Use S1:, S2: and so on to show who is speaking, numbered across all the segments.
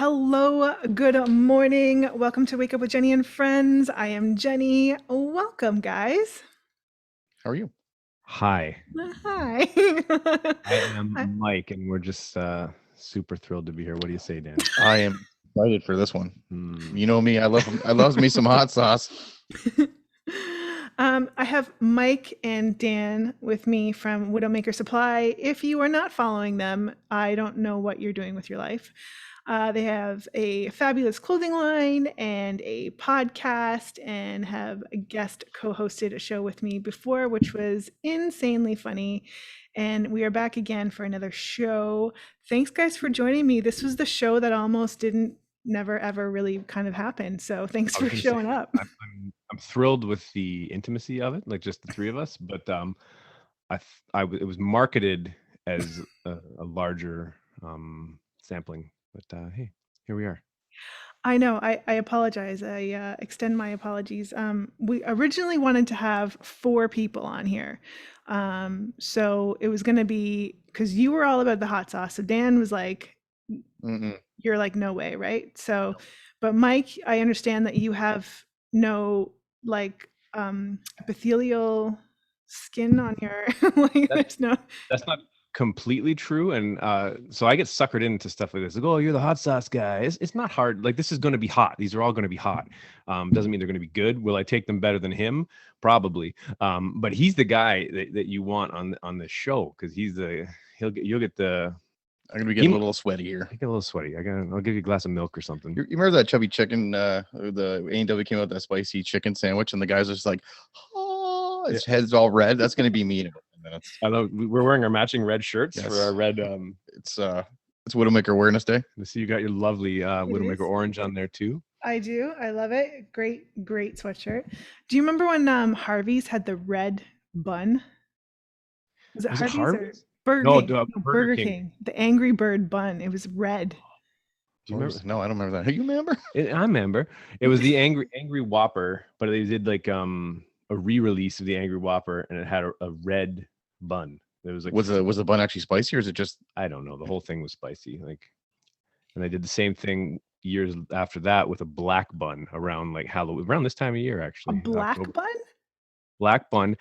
S1: Hello, good morning. Welcome to Wake Up with Jenny and Friends. I am Jenny. Welcome, guys.
S2: How are you?
S3: Hi,
S1: Hi.
S3: I am
S1: I-
S3: Mike, and we're just super thrilled to be here. What do you say, Dan?
S2: I am excited for this one.
S3: Hmm.
S2: You know me, I love me some hot sauce.
S1: I have Mike and Dan with me from WidowMaker Supply. If you are not following them, I don't know what you're doing with your life. They have a fabulous clothing line and a podcast, and have a guest co-hosted a show with me before, which was insanely funny. And we are back again for another show. Thanks, guys, for joining me. This was the show that almost didn't never ever really kind of happen. So thanks
S3: I
S1: for
S3: was gonna say,
S1: showing up.
S3: I'm thrilled with the intimacy of it, like just the three of us. But it was marketed as a larger sampling. But hey, here we are.
S1: I know. I apologize. I extend my apologies. We originally wanted to have 4 people on here. So it was going to be because you were all about the hot sauce. So Dan was like,
S2: Mm-mm.
S1: you're like, no way, right? So, but Mike, I understand that you have no like epithelial skin on your like. There's no.
S3: That's not completely true, and so I get suckered into stuff like this. Like, oh, you're the hot sauce guy. It's not hard. Like, this is going to be hot. These are all going to be hot. Doesn't mean they're going to be good. Will I take them better than him? Probably. But he's the guy that you want on this show, because you'll get the.
S2: I'm gonna be getting a little sweaty here.
S3: I get a little sweaty. I'll give you a glass of milk or something.
S2: You remember that chubby chicken? The A&W came out with that spicy chicken sandwich, and the guys are just like, oh, his head's all red. That's gonna be me in a few minutes.
S3: I know we're wearing our matching red shirts for our red.
S2: It's Widowmaker Awareness Day.
S3: I see you got your lovely Widowmaker orange on there too.
S1: I do. I love it. Great sweatshirt. Do you remember when Harvey's had the red bun? Was it Harvey's? Or Burger King. The Angry Bird bun. It was red.
S3: Do you remember?
S2: No, I don't remember that. You remember?
S3: I remember. It was the Angry Whopper, but they did like a re-release of the Angry Whopper, and it had a red bun. It was like,
S2: was the bun actually spicy, or is it just?
S3: I don't know. The whole thing was spicy. Like, and they did the same thing years after that with a black bun around like Halloween, around this time of year actually.
S1: A black bun?
S3: Black bun.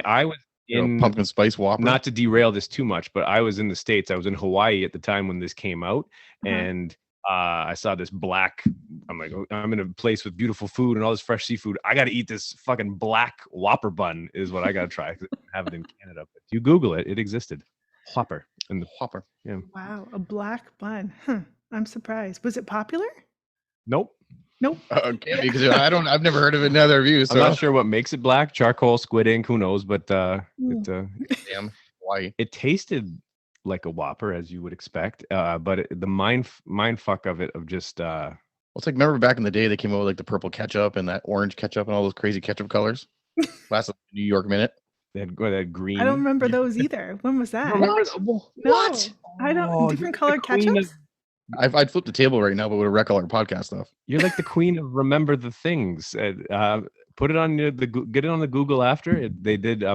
S3: I was in
S2: pumpkin spice Whopper.
S3: Not to derail this too much, but I was in the States. I was in Hawaii at the time when this came out, and I saw this black. I'm like, I'm in a place with beautiful food and all this fresh seafood. I got to eat this fucking black Whopper bun is what I got to try. I don't have it in Canada, but if you Google it, it existed. Whopper. And the
S2: Whopper.
S3: Yeah.
S1: Wow, a black bun. I'm surprised. Was it popular?
S3: Nope.
S2: Okay, because I've never heard of it in other reviews. So.
S3: I'm not sure what makes it black. Charcoal, squid ink, who knows? But
S2: damn, why?
S3: It tasted like a Whopper, as you would expect. But the mind fuck of it, of just
S2: well, it's like, remember back in the day they came out with like the purple ketchup and that orange ketchup and all those crazy ketchup colors. Last New York Minute.
S3: They had that green.
S1: I don't remember those either. When was that?
S3: What?
S1: No, I don't. Different colored ketchups.
S2: I'd flip the table right now, but with a wreck all our podcast stuff.
S3: You're like the queen of remember the things. Put it on get it on the Google after. They did.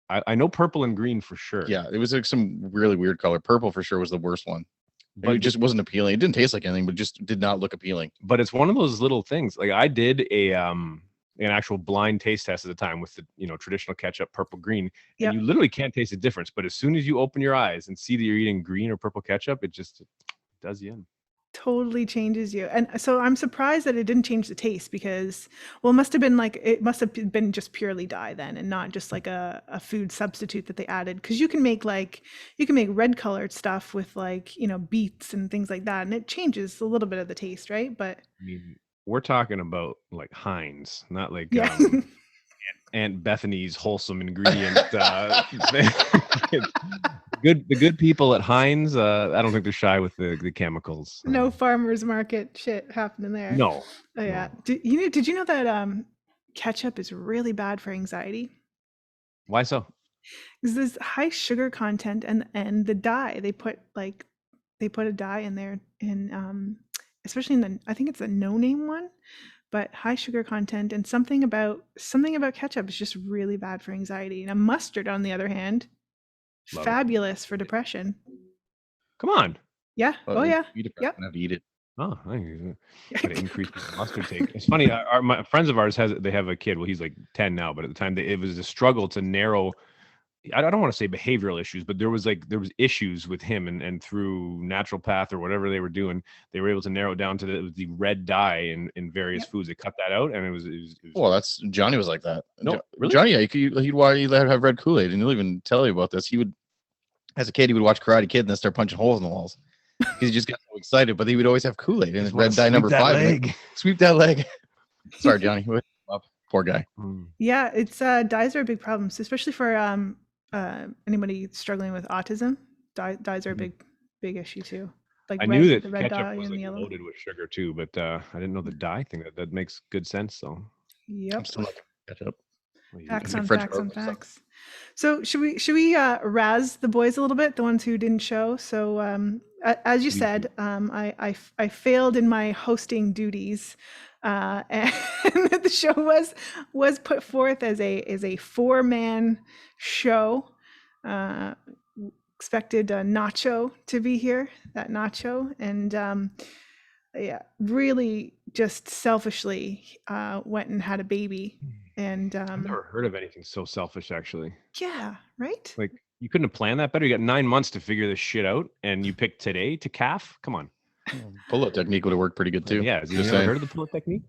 S3: I know purple and green for sure.
S2: Yeah, it was like some really weird color. Purple for sure was the worst one. But it just wasn't appealing. It didn't taste like anything, but just did not look appealing.
S3: But it's one of those little things. Like, I did an actual blind taste test at the time with the traditional ketchup, purple, green, and you literally can't taste the difference. But as soon as you open your eyes and see that you're eating green or purple ketchup, it just does you in.
S1: Totally changes you. And so I'm surprised that it didn't change the taste, because, well, it must have been just purely dye then, and not just like a food substitute that they added. Because you can make red colored stuff with beets and things like that, and it changes a little bit of the taste, right? But
S3: I mean, we're talking about like Heinz, not like Aunt Bethany's wholesome ingredient. The good people at Heinz, I don't think they're shy with the chemicals.
S1: No farmers market shit happening there.
S3: No.
S1: Oh yeah. No. Did you know that ketchup is really bad for anxiety?
S3: Why so?
S1: Because there's high sugar content, and the dye they put a dye in there, and especially I think it's a no name one, but high sugar content, and something about ketchup is just really bad for anxiety. And mustard, on the other hand, fabulous for depression.
S3: Come on.
S1: Yeah.
S2: Well,
S1: oh yeah.
S2: Yep. Have to eat it.
S3: Oh, I gotta increase my mustard take. It's funny. My friends of ours they have a kid. Well, he's like 10 now, but at the time it was a struggle to narrow. I don't want to say behavioral issues, but there was issues with him, and through naturopath or whatever they were doing, they were able to narrow it down to it was the red dye in various foods. They cut that out, and it was
S2: Well, that's Johnny was like that.
S3: No, really?
S2: Johnny, yeah, he'd have red Kool-Aid, and he'll even tell you about this. He would, as a kid, he would watch Karate Kid and then start punching holes in the walls because he just got so excited. But he would always have Kool-Aid and his red dye number 5. Like, sweep that leg. Sorry, Johnny. Poor guy.
S1: Yeah, it's dyes are a big problem, especially for anybody struggling with autism. Dyes are a big issue too. Like
S3: I knew that
S1: the red
S3: ketchup
S1: dye
S3: was
S1: and
S3: like
S1: yellow.
S3: loaded with sugar too, but I didn't know the dye thing. That makes good sense. So
S1: Yep.
S2: I'm still like ketchup.
S1: Facts on facts on facts. So should we razz the boys a little bit, the ones who didn't show? So as you said, I failed in my hosting duties, and the show was put forth as a 4-man show. Expected Nacho to be here, that Nacho, and yeah, really just selfishly went and had a baby. And
S3: I've never heard of anything so selfish, actually.
S1: Yeah, right?
S3: Like, you couldn't have planned that better. You got 9 months to figure this shit out, and you picked today to calf? Come on.
S2: Pull-up technique would have worked pretty good too.
S3: Yeah, have you never heard of the pull-up technique?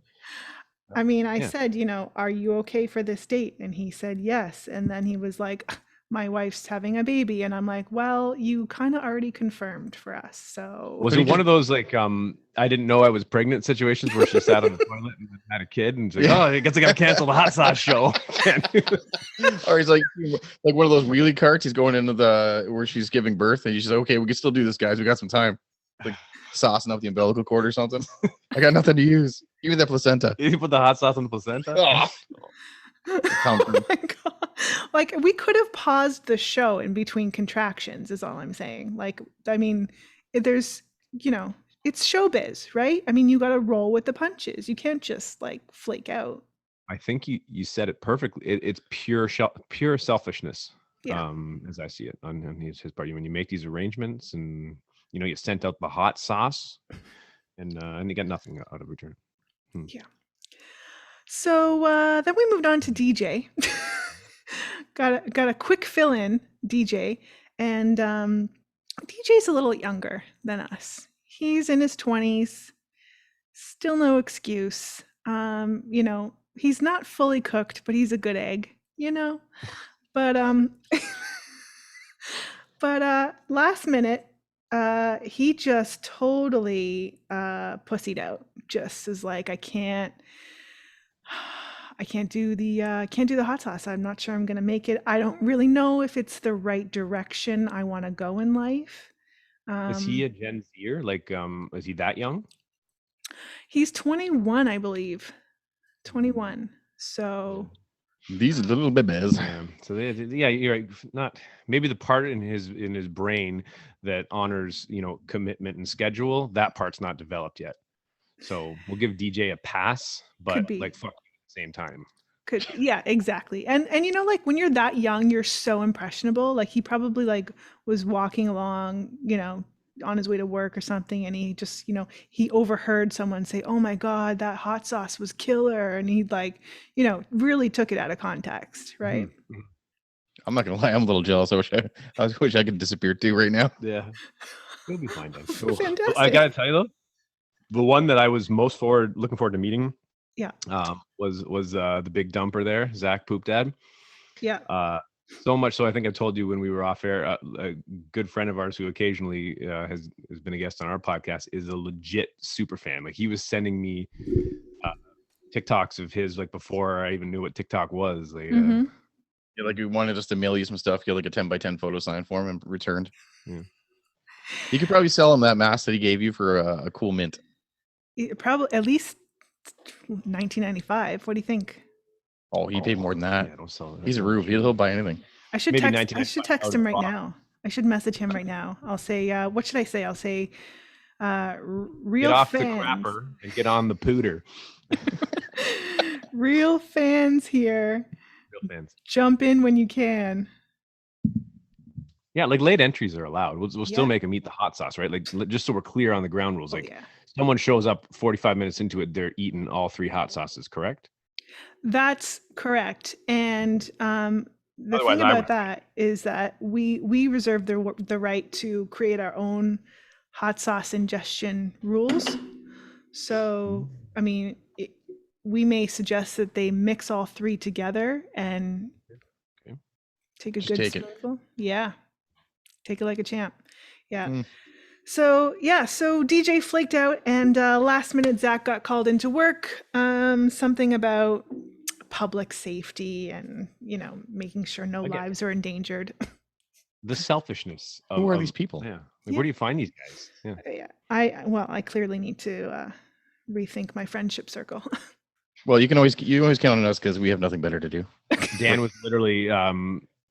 S1: I mean, I said, are you okay for this date? And he said yes. And then he was like, my wife's having a baby. And I'm like, well, you kind of already confirmed for us. So
S3: was it one of those like I didn't know I was pregnant situations where she sat on the toilet and had a kid and like, oh, I guess I gotta cancel the hot sauce show.
S2: Or he's like one of those wheelie carts. He's going into where she's giving birth, and he's like, okay, we can still do this, guys. We got some time. Like saucing up the umbilical cord or something. I got nothing to use. Give me that placenta.
S3: You put the hot sauce on the placenta?
S2: Oh.
S1: Oh my God. Like, we could have paused the show in between contractions is all I'm saying. Like, I mean, there's, it's showbiz, right? I mean, you got to roll with the punches. You can't just like flake out. I
S3: think you said it perfectly. It's pure selfishness.
S1: Yeah.
S3: As I see it on his part. When you make these arrangements and you sent out the hot sauce and you get nothing out of return.
S1: Yeah. So then we moved on to DJ. got a quick fill in DJ, and DJ's a little younger than us. He's in his 20s. Still no excuse. He's not fully cooked, but he's a good egg. But last minute, he just totally pussied out. Just is like, I can't do the hot sauce. I'm not sure I'm gonna make it. I don't really know if it's the right direction I want to go in life.
S3: Is he a Gen Zer? Like, is he that young?
S1: He's 21, I believe. 21. So
S2: these little babies.
S3: Yeah. So you're right. Not maybe the part in his brain that honors commitment and schedule. That part's not developed yet. So we'll give DJ a pass, but like fuck at the same time.
S1: Yeah, exactly. And like when you're that young, you're so impressionable. Like he probably like was walking along, on his way to work or something, and he just, he overheard someone say, "Oh my God, that hot sauce was killer," and he like, really took it out of context, right?
S2: Mm-hmm. I'm not gonna lie, I'm a little jealous. I wish I could disappear too right now.
S3: Yeah, you'll be fine then.
S1: Fantastic.
S3: I gotta tell you though, the one that I was most looking forward to meeting, was the big dumper there, Zach Poop Dad.
S1: Yeah.
S3: So much so, I think I told you when we were off air, a good friend of ours who occasionally has been a guest on our podcast is a legit super fan. Like he was sending me TikToks of his like before I even knew what TikTok was. Like,
S2: yeah, like we wanted us to mail you some stuff, get like a 10x10 photo sign for him and returned. Yeah. You could probably sell him that mask that he gave you for a cool mint.
S1: Probably at least $19.95. What do you think?
S2: Oh, he paid more than that.
S3: Yeah, don't sell it.
S2: He's a roof. He'll buy anything.
S1: I should text him right now. I should message him right now. I'll say, what should I say? I'll say, real
S3: get off
S1: fans.
S3: the crapper and get on the pooter.
S1: Real fans here.
S3: Real fans.
S1: Jump in when you can.
S3: Yeah, like late entries are allowed. We'll still
S1: Yeah.
S3: make them eat the hot sauce, right? Like just so we're clear on the ground rules.
S1: Oh,
S3: Like
S1: yeah.
S3: someone shows up 45 minutes into it, they're eating all 3 hot sauces, correct?
S1: That's correct. And the
S3: Otherwise,
S1: thing
S3: I
S1: about
S3: would.
S1: that is that we reserve the right to create our own hot sauce ingestion rules. So, I mean, we may suggest that they mix all 3 together and
S3: Okay.
S1: take a
S2: Just
S1: good
S2: take it.
S1: spoonful. Yeah. Take it like a champ. Yeah.
S2: Mm.
S1: So DJ flaked out, and last minute Zach got called into work. Something about public safety and making sure no
S3: Again.
S1: lives are endangered.
S3: The selfishness of
S2: Who are these people?
S3: Yeah. Like,
S1: Yeah.
S3: where do you find these guys? Yeah.
S1: Yeah. I clearly need to rethink my friendship circle.
S2: Well, you always count on us because we have nothing better to do.
S3: Dan was literally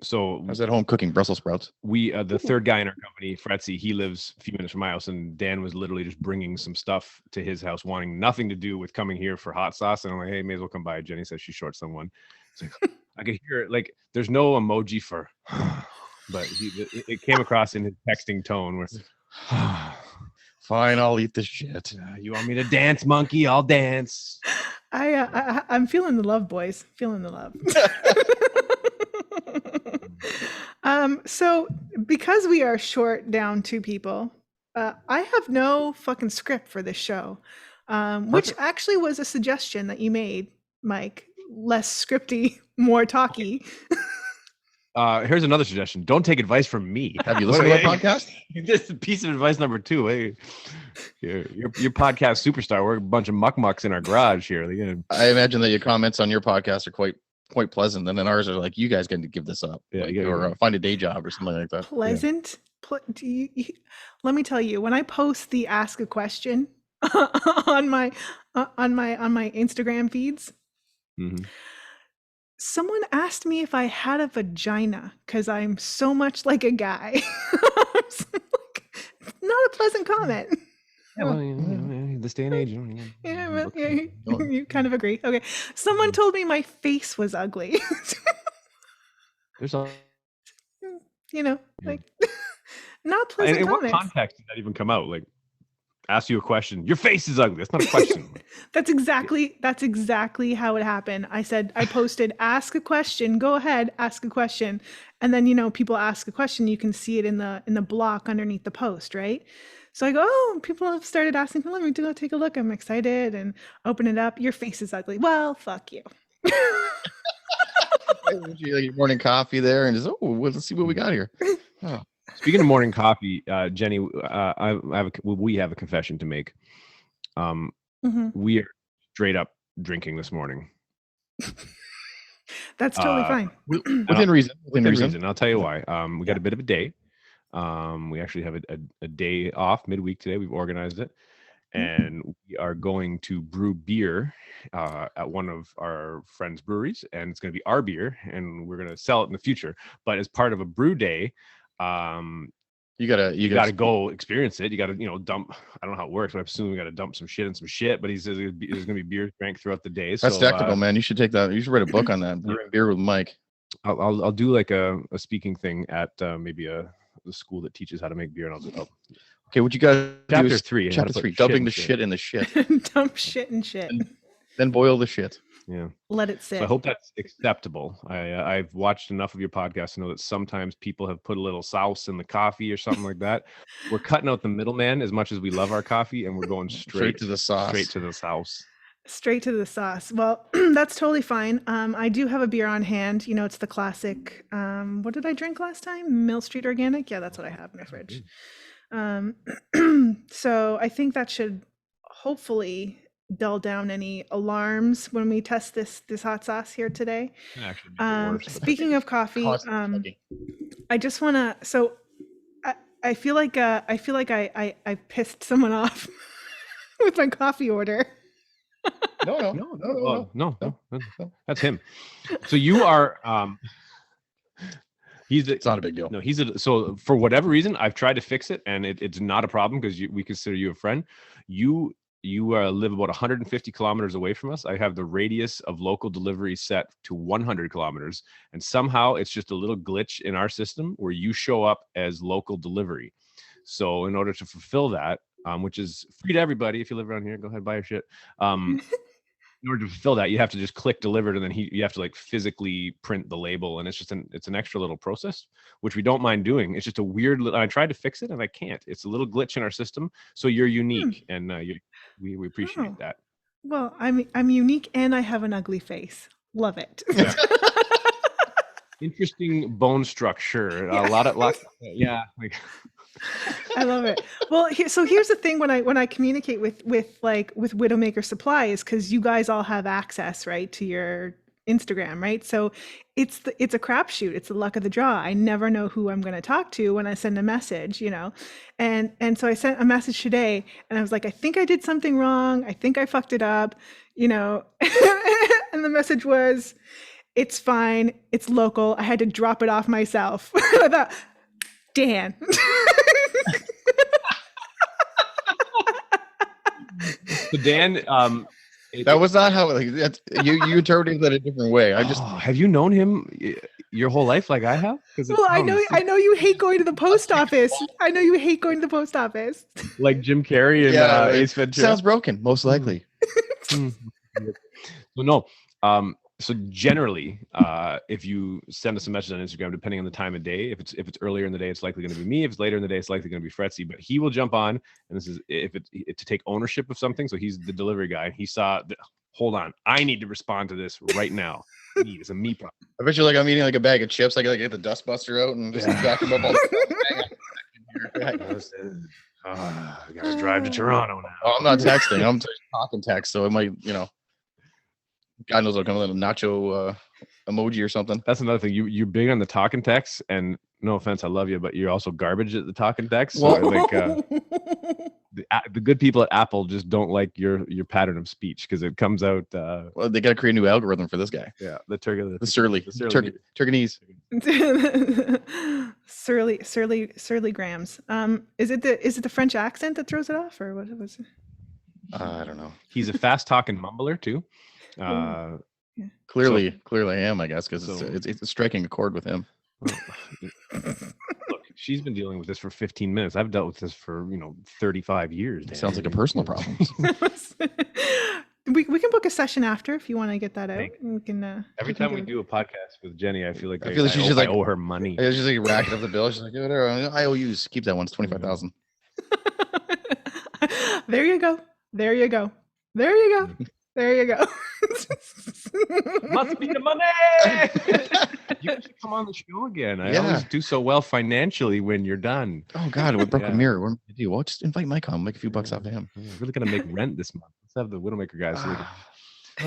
S3: so
S2: I was at home cooking Brussels sprouts.
S3: we the third guy in our company, Fretzy, he lives a few minutes from my house, and Dan was literally just bringing some stuff to his house, wanting nothing to do with coming here for hot sauce. And I'm like, hey, may as well come by. Jenny says she's short someone. It's like, I could hear it. Like, there's no emoji for, but it came across in his texting tone where,
S2: Fine, I'll eat this shit.
S3: you want me to dance, monkey? I'll dance.
S1: I'm feeling the love, boys. Feeling the love. So because we are short down 2 people, I have no fucking script for this show, which actually was a suggestion that you made, Mike. Less scripty, more talky.
S3: Here's another suggestion. Don't take advice from me.
S2: Have you listened to our podcast?
S3: This is piece of advice number 2. Hey, your podcast superstar. We're a bunch of mucks in our garage here.
S2: I imagine that your comments on your podcast are quite pleasant, and then ours are like, you guys got to give this up,
S3: Yeah,
S2: or find a day job or something like that.
S1: Pleasant. Let me tell you, when I post the ask a question on my Instagram feeds, someone asked me if I had a vagina because I'm so much like a guy. Not a pleasant comment.
S3: Yeah, well, this day and age.
S1: You kind of agree. Okay. Someone told me my face was ugly.
S3: There's a
S1: like not pleasant
S3: in what
S1: comments.
S3: context did that even come out? Like, ask you a question. Your face is ugly. That's not a question.
S1: That's exactly how it happened. I posted, ask a question. Go ahead, ask a question. And then people ask a question. You can see it in the block underneath the post, right? So I go, oh, people have started asking. Let me go take a look. I'm excited and open it up. Your face is ugly. Well, fuck you.
S2: You like your morning coffee there, and just let's see what we got here. Oh.
S3: Speaking of morning coffee, Jenny, we have a confession to make. We are straight up drinking this morning.
S1: That's totally fine.
S2: Within reason. Within reason.
S3: I'll tell you why. We got a bit of a day. We actually have a day off midweek today. We've organized it, and we are going to brew beer at one of our friends' breweries, and it's going to be our beer, and we're going to sell it in the future. But as part of a brew day, you gotta go experience it. You gotta dump. I don't know how it works, but I assume we gotta dump some shit and some shit. But he says there's gonna be beer drank throughout the day.
S2: That's technical, man. You should take that. You should write a book on that. Brewing beer with Mike.
S3: I'll do like a speaking thing at maybe the school that teaches how to make beer, and I'll
S2: okay, what you guys
S3: chapter 3,
S2: dumping the shit in the shit.
S1: Dump shit and shit.
S2: Then boil the shit.
S3: Yeah.
S1: Let it sit.
S3: So I hope that's acceptable. I've watched enough of your podcast to know that sometimes people have put a little sauce in the coffee or something like that. We're cutting out the middleman as much as we love our coffee, and we're going straight
S2: to the sauce.
S3: Straight to the sauce.
S1: Straight to the sauce. Well, that's totally fine. I do have a beer on hand. It's the classic. What did I drink last time? Mill Street Organic. Yeah, that's what I have in my fridge. So I think that should hopefully dull down any alarms when we test this hot sauce here today. Speaking of coffee, I just want to. So I feel like I pissed someone off with my coffee order.
S3: No. That's him. So you are. It's
S2: not a big deal.
S3: No, so for whatever reason, I've tried to fix it, and it's not a problem because we consider you a friend. you live about 150 kilometers away from us, I have the radius of local delivery set to 100 kilometers. And somehow it's just a little glitch in our system where you show up as local delivery. So in order to fulfill that, which is free to everybody, if you live around here, go ahead, buy your shit. In order to fulfill that, you have to just click delivered, and then you have to like physically print the label, and it's an extra little process, which we don't mind doing. It's just a weird. I tried to fix it, and I can't. It's a little glitch in our system, so you're unique, and we appreciate that.
S1: Well, I'm unique, and I have an ugly face. Love it.
S3: Yeah. Interesting bone structure.
S1: Yeah.
S3: A lot. Yeah. Like,
S1: I love it. Well, so here's the thing: when I communicate with WidowMaker Supply, is because you guys all have access, right, to your Instagram, right? So it's a crapshoot. It's the luck of the draw. I never know who I'm going to talk to when I send a message, and so I sent a message today, and I was like, I think I did something wrong. I think I fucked it up, and the message was, it's fine. It's local. I had to drop it off myself. I thought, Dan.
S3: So Dan,
S2: that was not how you interpreted that a different way.
S3: Have you known him your whole life like I have?
S1: Well, I know you hate going to the post office. I know you hate going to the post office.
S3: Like Jim Carrey and Ace Ventura.
S2: Sounds broken, most likely.
S3: So no. So generally, if you send us a message on Instagram, depending on the time of day, if it's earlier in the day, it's likely going to be me. If it's later in the day, it's likely going to be Fretzy. But he will jump on, and this is to take ownership of something. So he's the delivery guy. He saw. Hold on, I need to respond to this right now. It's a me problem.
S2: I bet you I'm eating like a bag of chips. I gotta get the dust buster out and just back them up all the
S3: I gotta drive to Toronto now.
S2: Oh, I'm not texting. I'm talking text, so it might, God knows I'll come with a nacho emoji or something.
S3: That's another thing. You're big on the talking text, and no offense, I love you, but you're also garbage at the talking text. So the good people at Apple just don't like your pattern of speech because it comes out.
S2: Well, they got to create a new algorithm for this guy.
S3: Yeah,
S2: the Turganese.
S1: Surly grams. Is it the French accent that throws it off, or what was it?
S2: I don't know.
S3: He's a fast talking mumbler too.
S1: Yeah.
S2: Clearly I am, I guess, because it's striking a chord with him.
S3: Look, she's been dealing with this for 15 minutes. I've dealt with this for 35 years.
S2: It sounds like a personal problem.
S1: We can book a session after if you want to get that out. We can.
S3: Every time we do a podcast with Jenny, I feel like
S2: I
S3: owe her money.
S2: I just racking up the bill. She's like, whatever, IOUs, keep that one. It's $25,000.
S1: There you go.
S3: Must be the money. You should come on the show again. I always do so well financially when you're done.
S2: Oh God, with Broken Mirror, what do you do? Well, just invite Mike on, make a few bucks off of him.
S3: We're really gonna make rent this month. Let's have the Widowmaker guys.
S2: I don't know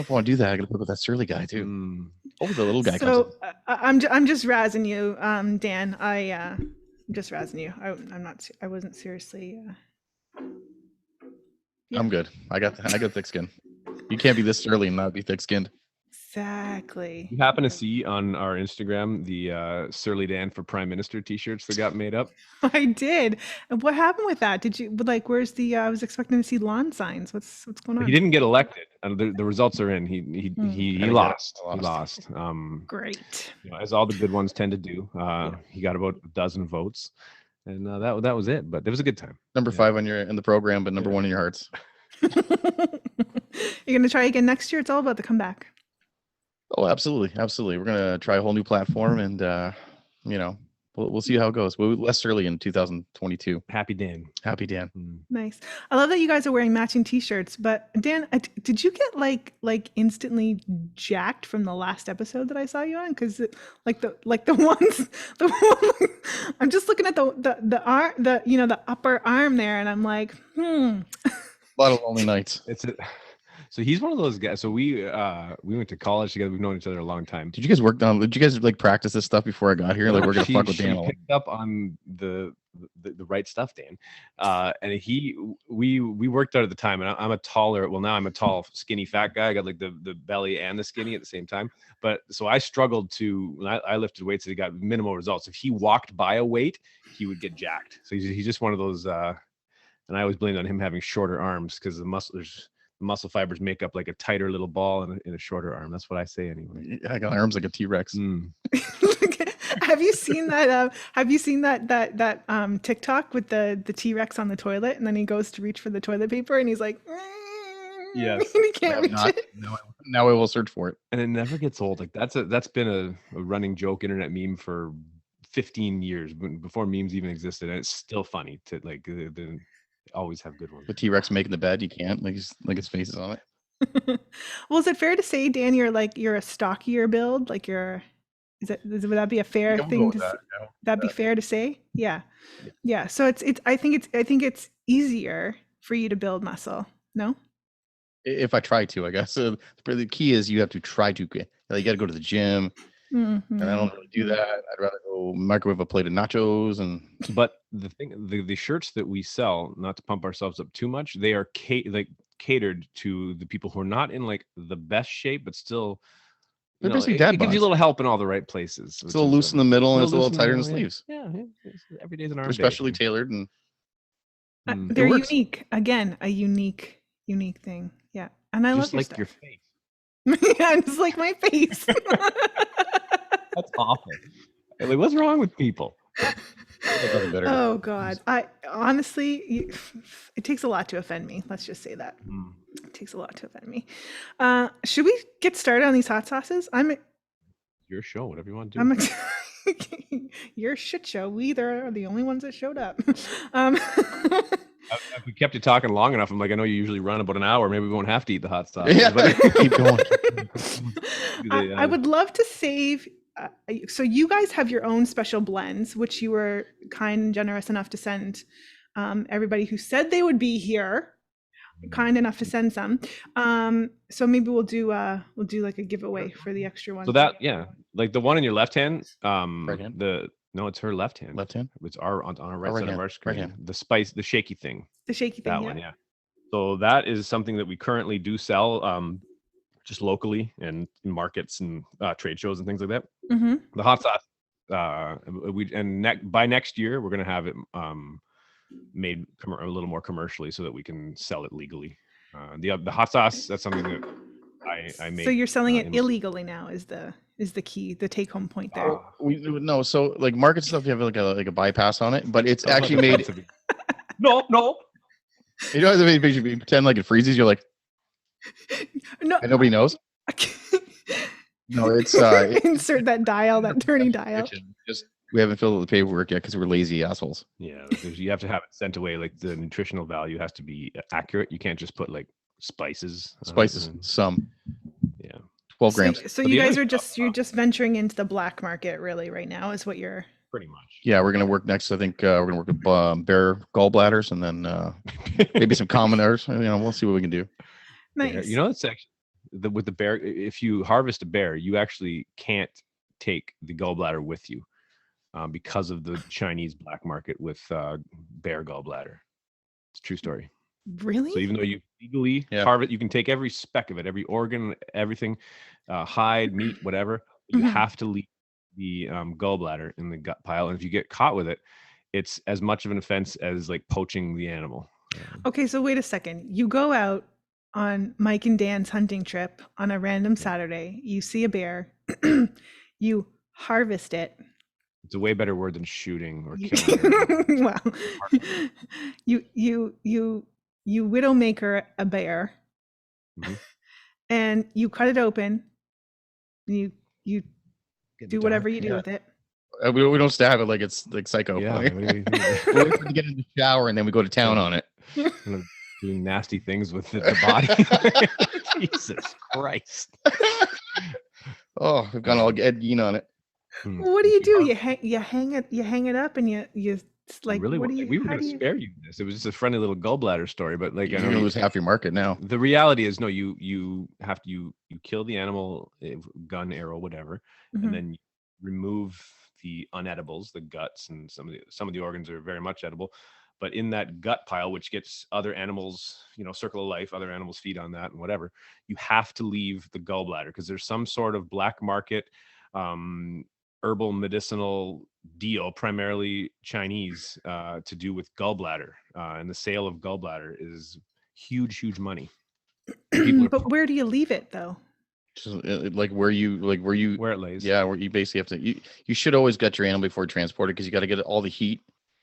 S2: if I want to do that. I gotta put with that surly guy too. Oh, the little guy.
S1: So I'm just razzing you, Dan. I'm just razzing you. I wasn't seriously. Yeah.
S2: I'm good. I got thick skin. You can't be this surly and not be thick skinned.
S1: Exactly.
S3: You happen to see on our Instagram the Surly Dan for Prime Minister t-shirts that got made up?
S1: I did. And what happened with that? Did you where's the I was expecting to see lawn signs. What's going on?
S3: He didn't get elected. The results are in. He lost. He lost.
S1: Great.
S3: As all the good ones tend to do. He got about a dozen votes. And that was it, but it was a good time.
S2: Number 5 in the program, but number 1 in your hearts.
S1: You're gonna try again next year. It's all about the comeback.
S2: Oh, absolutely. We're gonna try a whole new platform, and we'll see how it goes. We'll less early in 2022.
S3: Happy Dan.
S1: Nice. I love that you guys are wearing matching T-shirts. But Dan, did you get like instantly jacked from the last episode that I saw you on? Because I'm just looking at the arm, the upper arm there, and I'm like,
S2: A lot of lonely nights.
S3: So he's one of those guys. So we went to college together. We've known each other a long time.
S2: Did you guys practice this stuff before I got here? Like, we're gonna fuck with Dan.
S3: Picked up on the right stuff, Dan. And we worked out at the time. And I'm a tall, skinny, fat guy. I got like the belly and the skinny at the same time. But so I struggled when I lifted weights and he got minimal results. If he walked by a weight, he would get jacked. So he's just one of those. and I always blamed on him having shorter arms because the muscle fibers make up like a tighter little ball in a shorter arm. That's what I say anyway.
S2: I got arms like a T-Rex.
S1: Have you seen that? Have you seen that TikTok with the T-Rex on the toilet, and then he goes to reach for the toilet paper, and he's like,
S3: yes,
S1: and he can't reach it.
S2: Now I will search for it,
S3: and it never gets old. Like that's been a running joke internet meme for 15 years before memes even existed, and it's still funny to like the always have good ones.
S2: The T-Rex making the bed, you can't like his face is on it.
S1: Well, is it fair to say, Dan, you're a stockier build? Like would that be a fair thing to say? That'd be fair to say? Yeah. So I think it's easier for you to build muscle. No?
S2: If I try to, I guess. So the key is you have to try to get. You got to go to the gym, and I don't really do that. I'd rather go microwave a plate of nachos.
S3: But the thing, the shirts that we sell, not to pump ourselves up too much, they are catered to the people who are not in like the best shape, but still.
S2: They're
S3: It gives you a little help in all the right places.
S2: It's a little loose in the middle, and it's a little tighter in the sleeves.
S3: Yeah, every day's an arm.
S2: They're specially tailored, and
S1: they're unique. Again, a unique thing. Yeah, and I
S3: just
S1: love
S3: your face.
S1: Yeah, just like my face.
S3: That's awful. Like, what's wrong with people?
S1: Oh God, I honestly, it takes a lot to offend me. Let's just say that. It takes a lot to offend me. Should we get started on these hot sauces?
S3: Your show, whatever you want to do.
S1: Your shit show. We either are the only ones that showed up.
S3: If we kept you talking long enough, I'm like, I know you usually run about an hour. Maybe we won't have to eat the hot sauce.
S2: Yeah, but keep going.
S1: I would love to save. So you guys have your own special blends, which you were kind and generous enough to send everybody who said they would be here. Kind enough to send some. So maybe we'll do like a giveaway for the extra one.
S3: So that like the one in your left hand.
S2: Right hand?
S3: No, it's her left hand.
S2: Left hand.
S3: It's on our right side of our screen.
S2: Right hand.
S3: The shaky thing.
S1: The shaky thing.
S3: That one, yeah. So that is something that we currently do sell, just locally and in markets and trade shows and things like that.
S1: Mm-hmm.
S3: The hot sauce. By next year we're gonna have it made a little more commercially so that we can sell it legally. The hot sauce, that's something that I make.
S1: So you're selling it illegally now is the key, the take home point there.
S2: No, so like market stuff, you have like a bypass on it, but it's actually made.
S3: No.
S2: You know, they make you pretend like it freezes. You're like,
S1: no,
S2: and nobody knows. No, it's
S1: insert that dial, that turning dial.
S2: Just we haven't filled out the paperwork yet because we're lazy assholes.
S3: Yeah, you have to have it sent away. Like the nutritional value has to be accurate. You can't just put like spices.
S2: Some.
S3: Yeah.
S2: 12 grams.
S1: So you guys are you're just venturing into the black market really right now is what you're
S3: pretty much.
S2: Yeah, we're gonna work next. I think we're gonna work with bear gallbladders and then maybe some commoners. We'll see what we can do.
S1: Nice.
S3: Yeah, it's actually with the bear. If you harvest a bear, you actually can't take the gallbladder with you because of the Chinese black market with bear gallbladder. It's a true story.
S1: Really?
S3: So even though you legally harvest, you can take every speck of it, every organ, everything, hide, meat, whatever. You have to leave the gallbladder in the gut pile, and if you get caught with it, it's as much of an offense as like poaching the animal.
S1: Okay, so wait a second. You go out on Mike and Dan's hunting trip on a random Saturday. You see a bear, you harvest it.
S3: It's a way better word than shooting or killing.
S1: Well, you WidowMaker a bear, and you cut it open. You do whatever you do with it.
S2: We don't stab it like it's like Psycho.
S3: Yeah,
S2: we get in the shower and then we go to town on it.
S3: Doing nasty things with the body. Jesus Christ.
S2: Oh, we've gone all Ed Gein on it.
S1: What do? You hang it up, and you like.
S3: Really,
S1: what do you?
S3: We were going to spare you this. It was just a friendly little gallbladder story, but like
S2: you're going to lose half your market now.
S3: The reality is, no, you have to you kill the animal, gun, arrow, whatever, and then you remove the unedibles, the guts, and some of the organs are very much edible. But in that gut pile, which gets other animals, circle of life, other animals feed on that and whatever, you have to leave the gallbladder because there's some sort of black market herbal medicinal deal, primarily Chinese, to do with gallbladder, and the sale of gallbladder is huge money.
S1: But where do you leave it though?
S2: Just, where
S3: it lays.
S2: Yeah, where you basically have to. You should always gut your animal before transported, because you got to get all the heat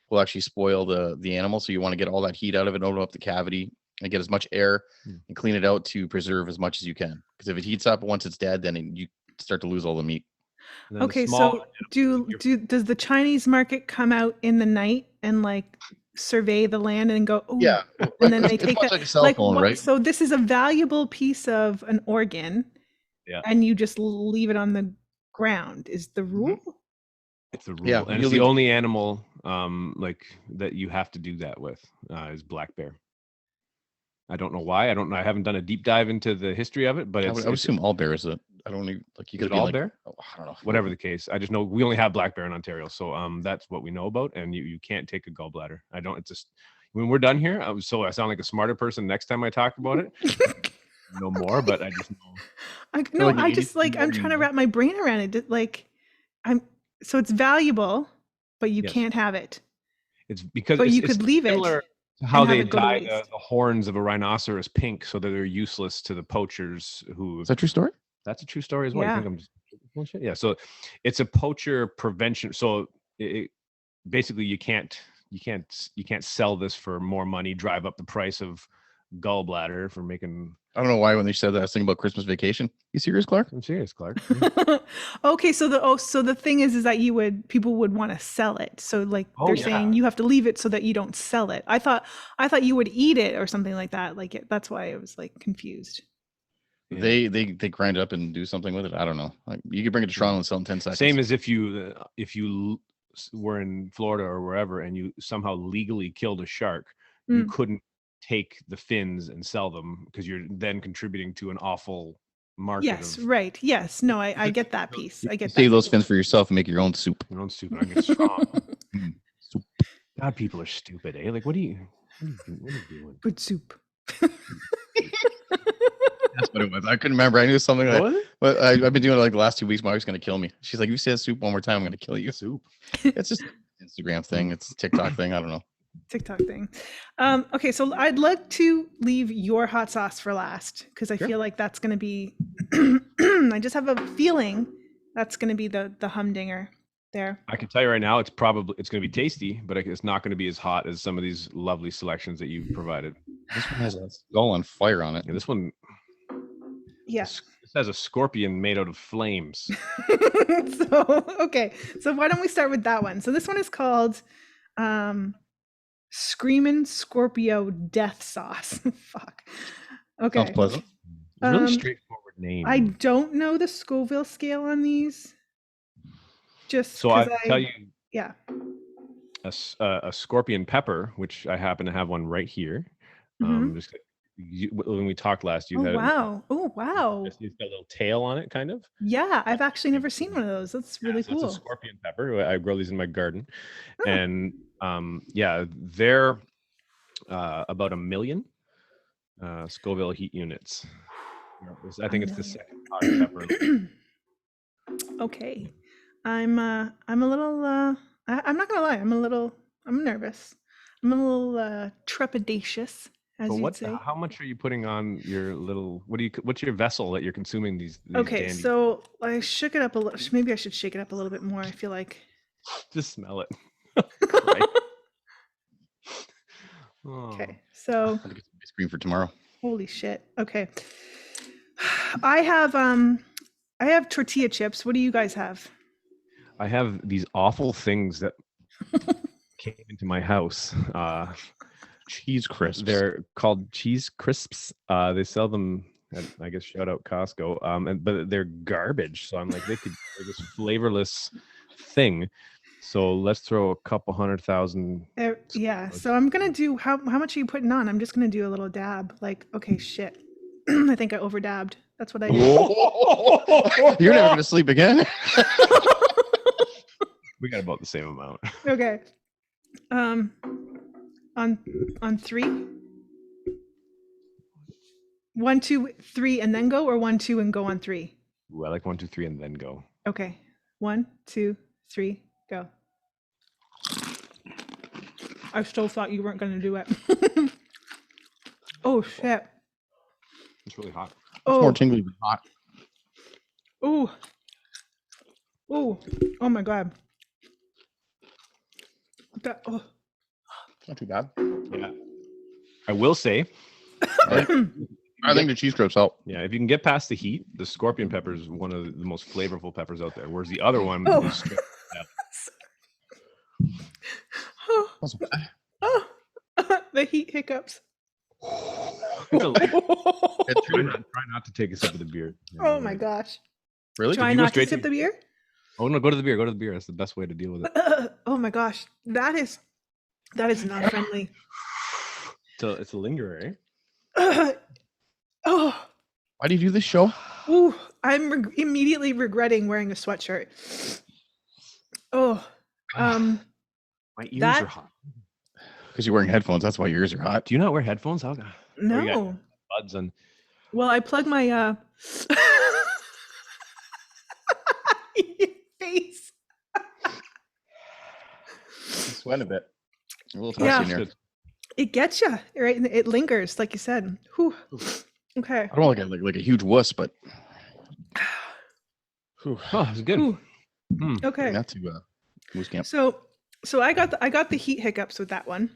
S2: will actually spoil the animal. So you want to get all that heat out of it, open up the cavity, and get as much air and clean it out to preserve as much as you can. Because if it heats up once it's dead, then you start to lose all the meat.
S1: Okay, so does the Chinese market come out in the night and like survey the land and go, oh,
S2: yeah,
S1: and then they take
S2: like a cell phone, right?
S1: So this is a valuable piece of an organ, and you just leave it on the ground is the rule.
S3: It's the rule, and it's the only animal like that you have to do that with is black bear. I don't know why. I haven't done a deep dive into the history of it, but
S2: I would assume all bears. I don't even like you could be
S3: all
S2: like,
S3: bear.
S2: Oh, I don't know.
S3: Whatever the case, I just know we only have black bear in Ontario, so that's what we know about. And you can't take a gallbladder. I don't. It's just when we're done here. So I sound like a smarter person next time I talk about it. No more, but I just know.
S1: I'm trying to wrap my brain around it. Like so it's valuable, but you can't have it.
S3: It's because
S1: you could leave it.
S3: How they dye the horns of a rhinoceros pink so that they're useless to the poachers who.
S2: Is that a true story?
S3: That's a true story as well. You think I'm just bullshit? Yeah. So it's a poacher prevention. So basically you can't sell this for more money, drive up the price of gallbladder for making.
S2: I don't know why when they said that I was thinking about Christmas Vacation. You serious, Clark?
S3: I'm serious, Clark.
S1: Okay, so the thing is that people would want to sell it. So like they're saying you have to leave it so that you don't sell it. I thought you would eat it or something like that. That's why I was like confused.
S2: Yeah. They grind it up and do something with it. I don't know. Like, you could bring it to Toronto and sell in 10 seconds.
S3: Same as if you were in Florida or wherever and you somehow legally killed a shark, you couldn't take the fins and sell them because you're then contributing to an awful market.
S1: Yes, right. Yes. No, I get that piece. I get that.
S2: Save those fins for yourself and make your own soup.
S3: Your own soup, and I get strong. Soup. God, people are stupid, eh? Like, what are you doing?
S1: Good soup.
S2: That's what it was. I couldn't remember. I knew something like. But I've been doing it like the last 2 weeks. My wife's gonna kill me. She's like, "You say soup one more time, I'm gonna kill you." Soup. It's just an Instagram thing. It's a TikTok thing. I don't know.
S1: TikTok thing. Okay, so I'd like to leave your hot sauce for last because I feel like that's going to be. I just have a feeling that's going to be the humdinger there.
S3: I can tell you right now, it's going to be tasty, but it's not going to be as hot as some of these lovely selections that you've provided.
S2: This one has a skull on fire on it.
S3: Yeah, this one.
S1: Yes.
S3: This has a scorpion made out of flames.
S1: So why don't we start with that one? So this one is called. Screamin Scorpio death sauce. Fuck. Okay.
S2: Sounds pleasant.
S3: Really straightforward name.
S1: I don't know the Scoville scale on these. Just
S3: so I'll tell you.
S1: Yeah.
S3: A scorpion pepper, which I happen to have one right here. Just when we talked last, you had.
S1: Oh wow!
S3: It's got a little tail on it, kind of.
S1: Yeah, I've actually never seen one of those. That's really cool.
S3: It's a scorpion pepper. I grow these in my garden, and they're about 1 million Scoville heat units. I think it's the second hottest pepper.
S1: Okay, I'm a little. I'm not gonna lie. I'm nervous. I'm a little trepidatious.
S3: How much are you putting on your little? What's your vessel that you're consuming these
S1: okay, so I shook it up a little. Maybe I should shake it up a little bit more. I feel like.
S3: Just smell it.
S1: Okay, so.
S2: I'm gonna get some ice cream for tomorrow.
S1: Holy shit! Okay, I have tortilla chips. What do you guys have?
S3: I have these awful things that came into my house.
S2: Cheese crisps.
S3: They're called cheese crisps. They sell them at, I guess, shout out Costco. But they're garbage. So I'm like, they're this flavorless thing. So let's throw a couple 100,000.
S1: Yeah. So I'm gonna do how much are you putting on? I'm just gonna do a little dab. Like, okay, shit. I think I over dabbed. That's what I did.
S2: You're never gonna sleep again.
S3: We got about the same amount.
S1: Okay. On 3. 1, 2, 3, and then go, or 1, 2, and go on 3.
S3: Ooh, I like 1, 2, 3, and then go.
S1: Okay. 1, 2, 3, go. I still thought you weren't going to do it. Oh, shit.
S3: It's really hot.
S2: It's more
S1: Oh,
S2: tingly than hot.
S1: oh, oh, oh my God. That, oh.
S2: Not too bad.
S3: Yeah. I will say,
S2: I think the cheese strips help.
S3: yeah, if you can get past the heat, the scorpion pepper is one of the most flavorful peppers out there. Whereas the other one
S1: Oh.
S3: is straight.
S1: Oh,
S2: Wasn't bad.
S1: oh. The heat hiccups.
S3: It's a-
S2: It's
S3: try,
S2: true.
S3: not to take a sip of the beer.
S1: Oh my gosh.
S2: Really?
S1: Try
S3: you go
S1: not to
S3: straight
S1: sip
S3: to-
S1: the beer?
S3: Oh no, go to the beer. Go to the beer. That's the best way to deal with it.
S1: Oh my gosh. That is not friendly.
S3: It's a lingerer, eh?
S1: Oh,
S2: Why do you do this show?
S1: ooh, I'm immediately regretting wearing a sweatshirt. Oh,
S3: My ears
S1: that-
S3: are hot.
S2: Because you're wearing headphones. That's why your ears are hot.
S3: Do you not wear headphones? How?
S1: no.
S3: Buds on.
S1: Well, I plug my face.
S2: You sweat a bit. You're a little
S1: Yeah.
S2: touchy in here.
S1: It gets you, right? And it lingers, like you said. Whew. Okay.
S2: I don't want like a huge wuss, but whew,
S3: Oh, it's good.
S1: Ooh.
S3: Hmm.
S1: Okay.
S2: not to moose camp.
S1: So I got the heat hiccups with that one.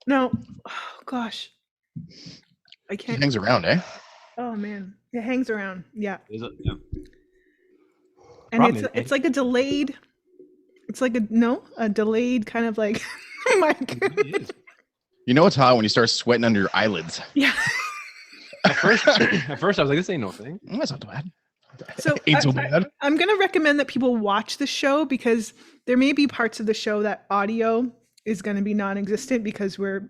S1: No, oh gosh, I
S2: It
S1: can't.
S2: hangs around, eh?
S1: Oh man, it hangs around. Yeah,
S3: Is it? Yeah.
S1: and
S3: Problem
S1: it's
S3: is-
S1: like a delayed. It's like a delayed kind of like. My
S3: It is.
S2: You know it's hot when you start sweating under your eyelids.
S1: yeah.
S3: At first, I was like, this ain't no thing.
S2: That's not too bad.
S1: So
S2: Ain't so bad.
S1: I'm gonna recommend that people watch the show because there may be parts of the show that audio is going to be non-existent because we're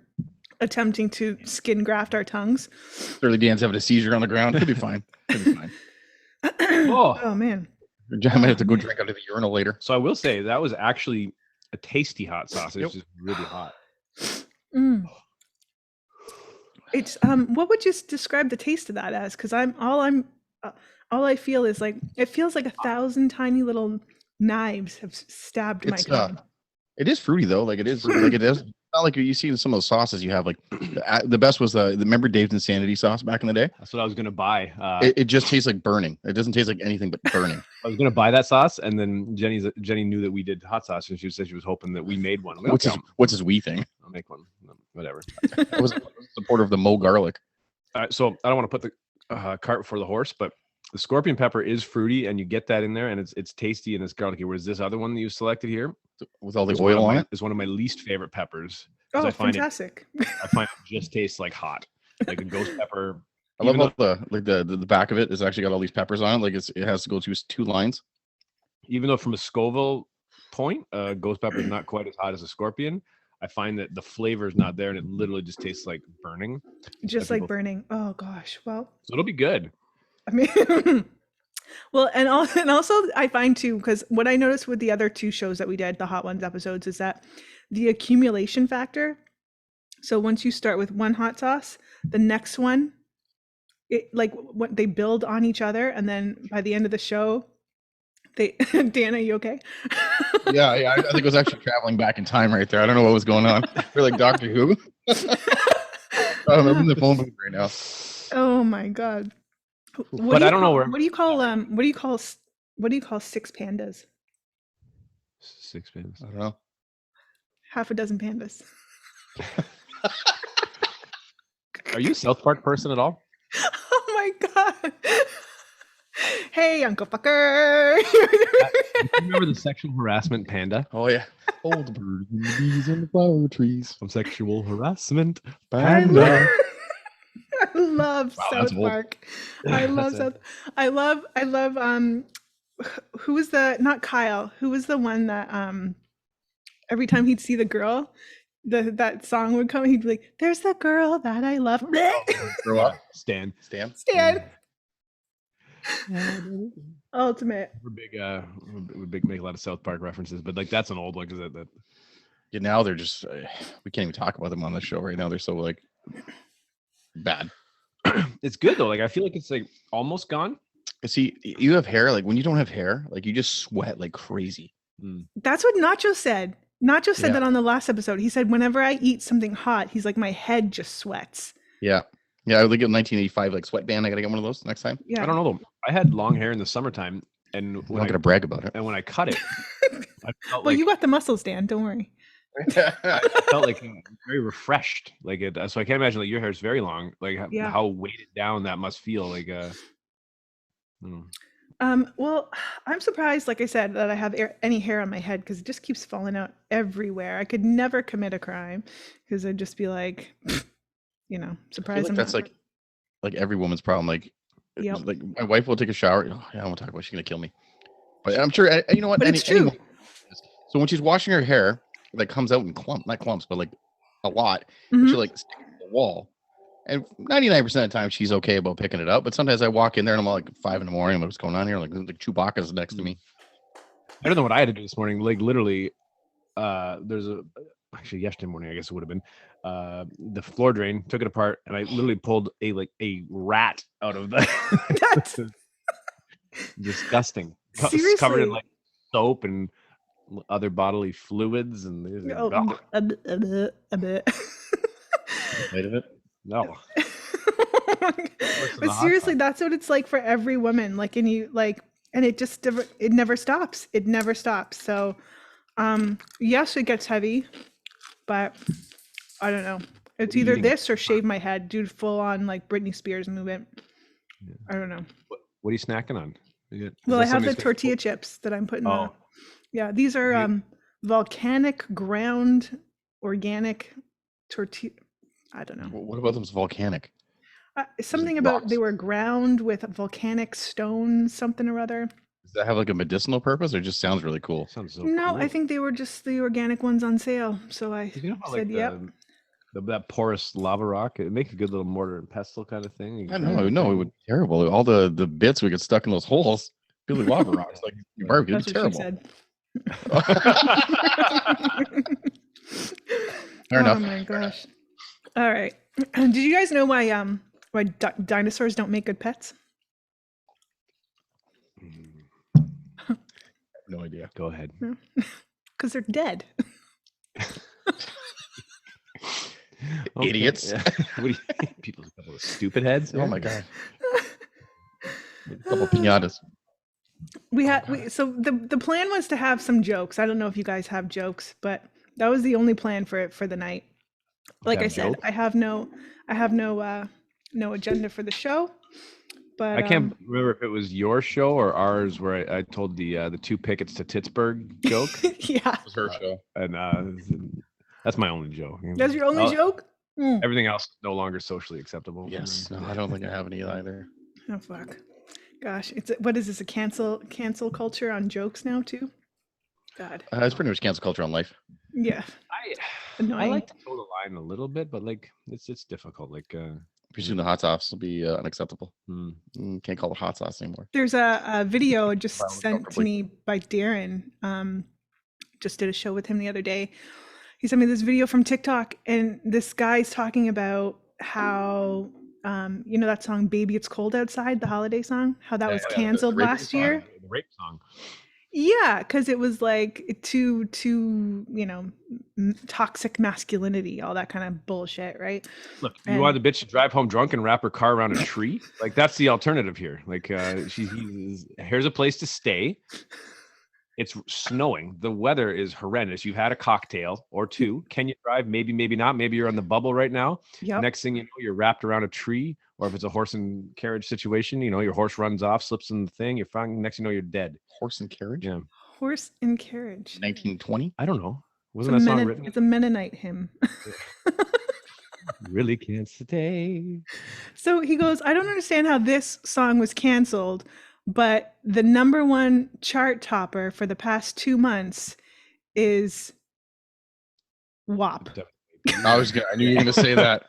S1: attempting to skin graft our tongues.
S2: Early Dan's having a seizure on the ground. Could be fine. Could be fine.
S1: Oh man.
S2: I might have to go drink out of the urinal later.
S3: So I will say that was actually a tasty hot sauce. It's
S2: Yep.
S3: just really hot.
S1: Mm. It's what would you describe the taste of that as? Because all I feel is like it feels like 1,000 tiny little knives have stabbed my
S2: It's
S1: tongue.
S2: it is fruity though. Like it is. Like it is. Not like you see in some of those sauces you have. Like the best was the remember Dave's Insanity sauce back in the day.
S3: That's what I was gonna buy.
S2: It just tastes like burning. It doesn't taste like anything but burning.
S3: I was gonna buy that sauce, and then Jenny knew that we did hot sauce, and she said she was hoping that we made one. I'm like,
S2: What's his wee thing?
S3: I'll make one. No, whatever.
S2: I was a supporter of the Mo garlic.
S3: So I don't want to put the cart before the horse, but the scorpion pepper is fruity, and you get that in there, and it's tasty and it's garlicky. Whereas this other one that you selected here
S2: With all the
S3: is one
S2: oil
S3: of
S2: on
S3: my-
S2: it.
S3: is one of my least favorite peppers. 'cause
S1: Oh,
S3: I find
S1: fantastic.
S3: I find it just tastes like hot, like a ghost pepper.
S2: I love
S3: Even
S2: all the back of it. It's actually got all these peppers on it. Like it has to go to 2 lines.
S3: Even though from a Scoville point, ghost pepper is not quite as hot as a scorpion. I find that the flavor is not there, and it literally just tastes like burning.
S1: Just
S3: Some
S1: like
S3: people-
S1: burning. Oh gosh. Well,
S3: So it'll be good.
S1: I mean, well, and also I find too, because what I noticed with the other 2 shows that we did, the Hot Ones episodes, is that the accumulation factor. So once you start with one hot sauce, the next one, it like what they build on each other, and then by the end of the show, they Dan, are you okay?
S2: Yeah, I think it was actually traveling back in time right there. I don't know what was going on. We're like Doctor Who. I'm in the phone booth right now.
S1: Oh my god. What
S3: But
S1: do you
S3: I don't know
S1: call-
S3: where-
S1: What do you call 6 pandas?
S3: 6 pins.
S2: I don't know.
S1: Half a dozen pandas.
S3: Are you a South Park person at all?
S1: Oh my god. Hey, Uncle Fucker.
S3: Remember the sexual harassment panda
S2: Oh yeah. Oh, the birds and the bees and the flower trees.
S3: from Sexual Harassment?
S2: Panda.
S1: I love
S2: Wow, that's
S1: South
S2: old.
S1: Park. I love
S3: That's
S1: South. I love who was the not Kyle? Who was the one that every time he'd see the girl, that song would come, he'd be like, "There's the girl that I love."
S2: Grow up.
S3: Stan.
S2: Stan.
S1: Stan. Ultimate.
S3: We're big make a lot of South Park references, but like that's an old one because that
S2: Yeah, now they're just we can't even talk about them on the show right now. They're so like bad.
S3: it's good though. Like I feel like it's like almost gone.
S2: See, you have hair. Like when you don't have hair, like you just sweat like crazy.
S1: That's what Nacho said. Nacho said that on the last episode. He said, whenever I eat something hot, he's like, my head just sweats.
S2: Yeah. Yeah, I would get a 1985 like sweatband. I gotta get one of those next time.
S1: Yeah.
S3: I don't know though. I had long hair in the summertime, and
S2: I'm not gonna brag about it.
S3: And when I cut it, I felt
S1: well, you got the muscles, Dan. Don't worry.
S3: I felt like very refreshed. Like it. So I can't imagine like your hair is very long. Like how weighted down that must feel. Like
S1: well, I'm surprised, like I said, that I have any hair on my head because it just keeps falling out everywhere. I could never commit a crime because I'd just be like, surprised.
S2: Like that's like every woman's problem. Like, like my wife will take a shower. Oh, yeah, I won't talk about it. She's gonna kill me. But I'm sure you know what.
S1: But it's true.
S2: So when she's washing her hair, like comes out in not clumps, but like a lot. Mm-hmm. She like sticks to the wall. And 99% of the time, she's okay about picking it up. But sometimes I walk in there and I'm like 5 a.m. What's going on here? Like Chewbacca's next to me.
S3: I don't know what I had to do this morning. Like literally, there's actually yesterday morning, I guess it would have been. The floor drain, took it apart, and I literally pulled a rat out of the. That's disgusting.
S1: Seriously?
S3: Covered in like soap and other bodily fluids and.
S1: A bit.
S3: Made of it. No.
S1: But seriously, that's what it's like for every woman. Like, and it never stops. It never stops. So, yes, it gets heavy, but I don't know. It's either this or shave my head, do full on like Britney Spears movement. Yeah. I don't know.
S3: What are you snacking on?
S1: Well, I have the tortilla chips that I'm putting on. Yeah, these are volcanic ground organic tortilla. I don't know.
S2: What about those volcanic?
S1: Something about rocks? They were ground with volcanic stone, something or other.
S2: Does that have like a medicinal purpose, or just sounds really cool?
S3: Sounds so
S1: no,
S3: cool.
S1: I think they were just the organic ones on sale. So I said, "Yep."
S3: That porous lava rock, it makes a good little mortar and pestle kind of thing.
S2: I know, it would be terrible. All the bits we get stuck in those holes, really lava rocks, like barbecue. It's terrible.
S1: She said.
S2: Fair enough.
S1: Oh my gosh. All right. Did you guys know why dinosaurs don't make good pets?
S3: No idea. Go ahead.
S1: Because they're dead.
S2: Idiots.
S3: Yeah. What do you think? People, a couple of stupid heads.
S2: Oh my god. A couple pinatas.
S1: So the plan was to have some jokes. I don't know if you guys have jokes, but that was the only plan for the night. Like I said, I have no agenda for the show. But
S3: I can't remember if it was your show or ours where I told the 2 pickets to Pittsburgh joke.
S1: Yeah,
S2: it was her show,
S3: and that's my only joke.
S1: That's your only joke?
S3: Everything else is no longer socially acceptable.
S2: Yes, no, I don't think I have any either.
S1: Oh fuck, gosh, what is this, a cancel culture on jokes now too? God,
S2: it's pretty much cancel culture on life.
S1: Yeah,
S3: I like to toe the line a little bit, but like it's difficult. Like
S2: presuming the hot sauce will be unacceptable. Can't call it hot sauce anymore.
S1: There's a video just sent to me by Darren. Just did a show with him the other day. He sent me this video from TikTok, and this guy's talking about how that song "Baby It's Cold Outside," the holiday song, how that was canceled last year.
S3: The rape song.
S1: Yeah, because it was like too toxic masculinity, all that kind of bullshit, right?
S3: Look, you want the bitch to drive home drunk and wrap her car around a tree? Like that's the alternative here. Like here's a place to stay. It's snowing. The weather is horrendous. You've had a cocktail or 2. Can you drive? Maybe, maybe not. Maybe you're on the bubble right now.
S1: Yep.
S3: Next thing you know, you're wrapped around a tree. Or if it's a horse and carriage situation, your horse runs off, slips in the thing. You're fine. Next thing you know, you're dead.
S2: Horse and carriage?
S3: Yeah.
S1: Horse and carriage.
S2: 1920?
S3: I don't know. Wasn't that song written?
S1: It's a Mennonite hymn.
S3: Really can't stay.
S1: So he goes, I don't understand how this song was canceled, but the #1 chart topper for the past 2 months is WAP.
S2: I knew you were going to say that.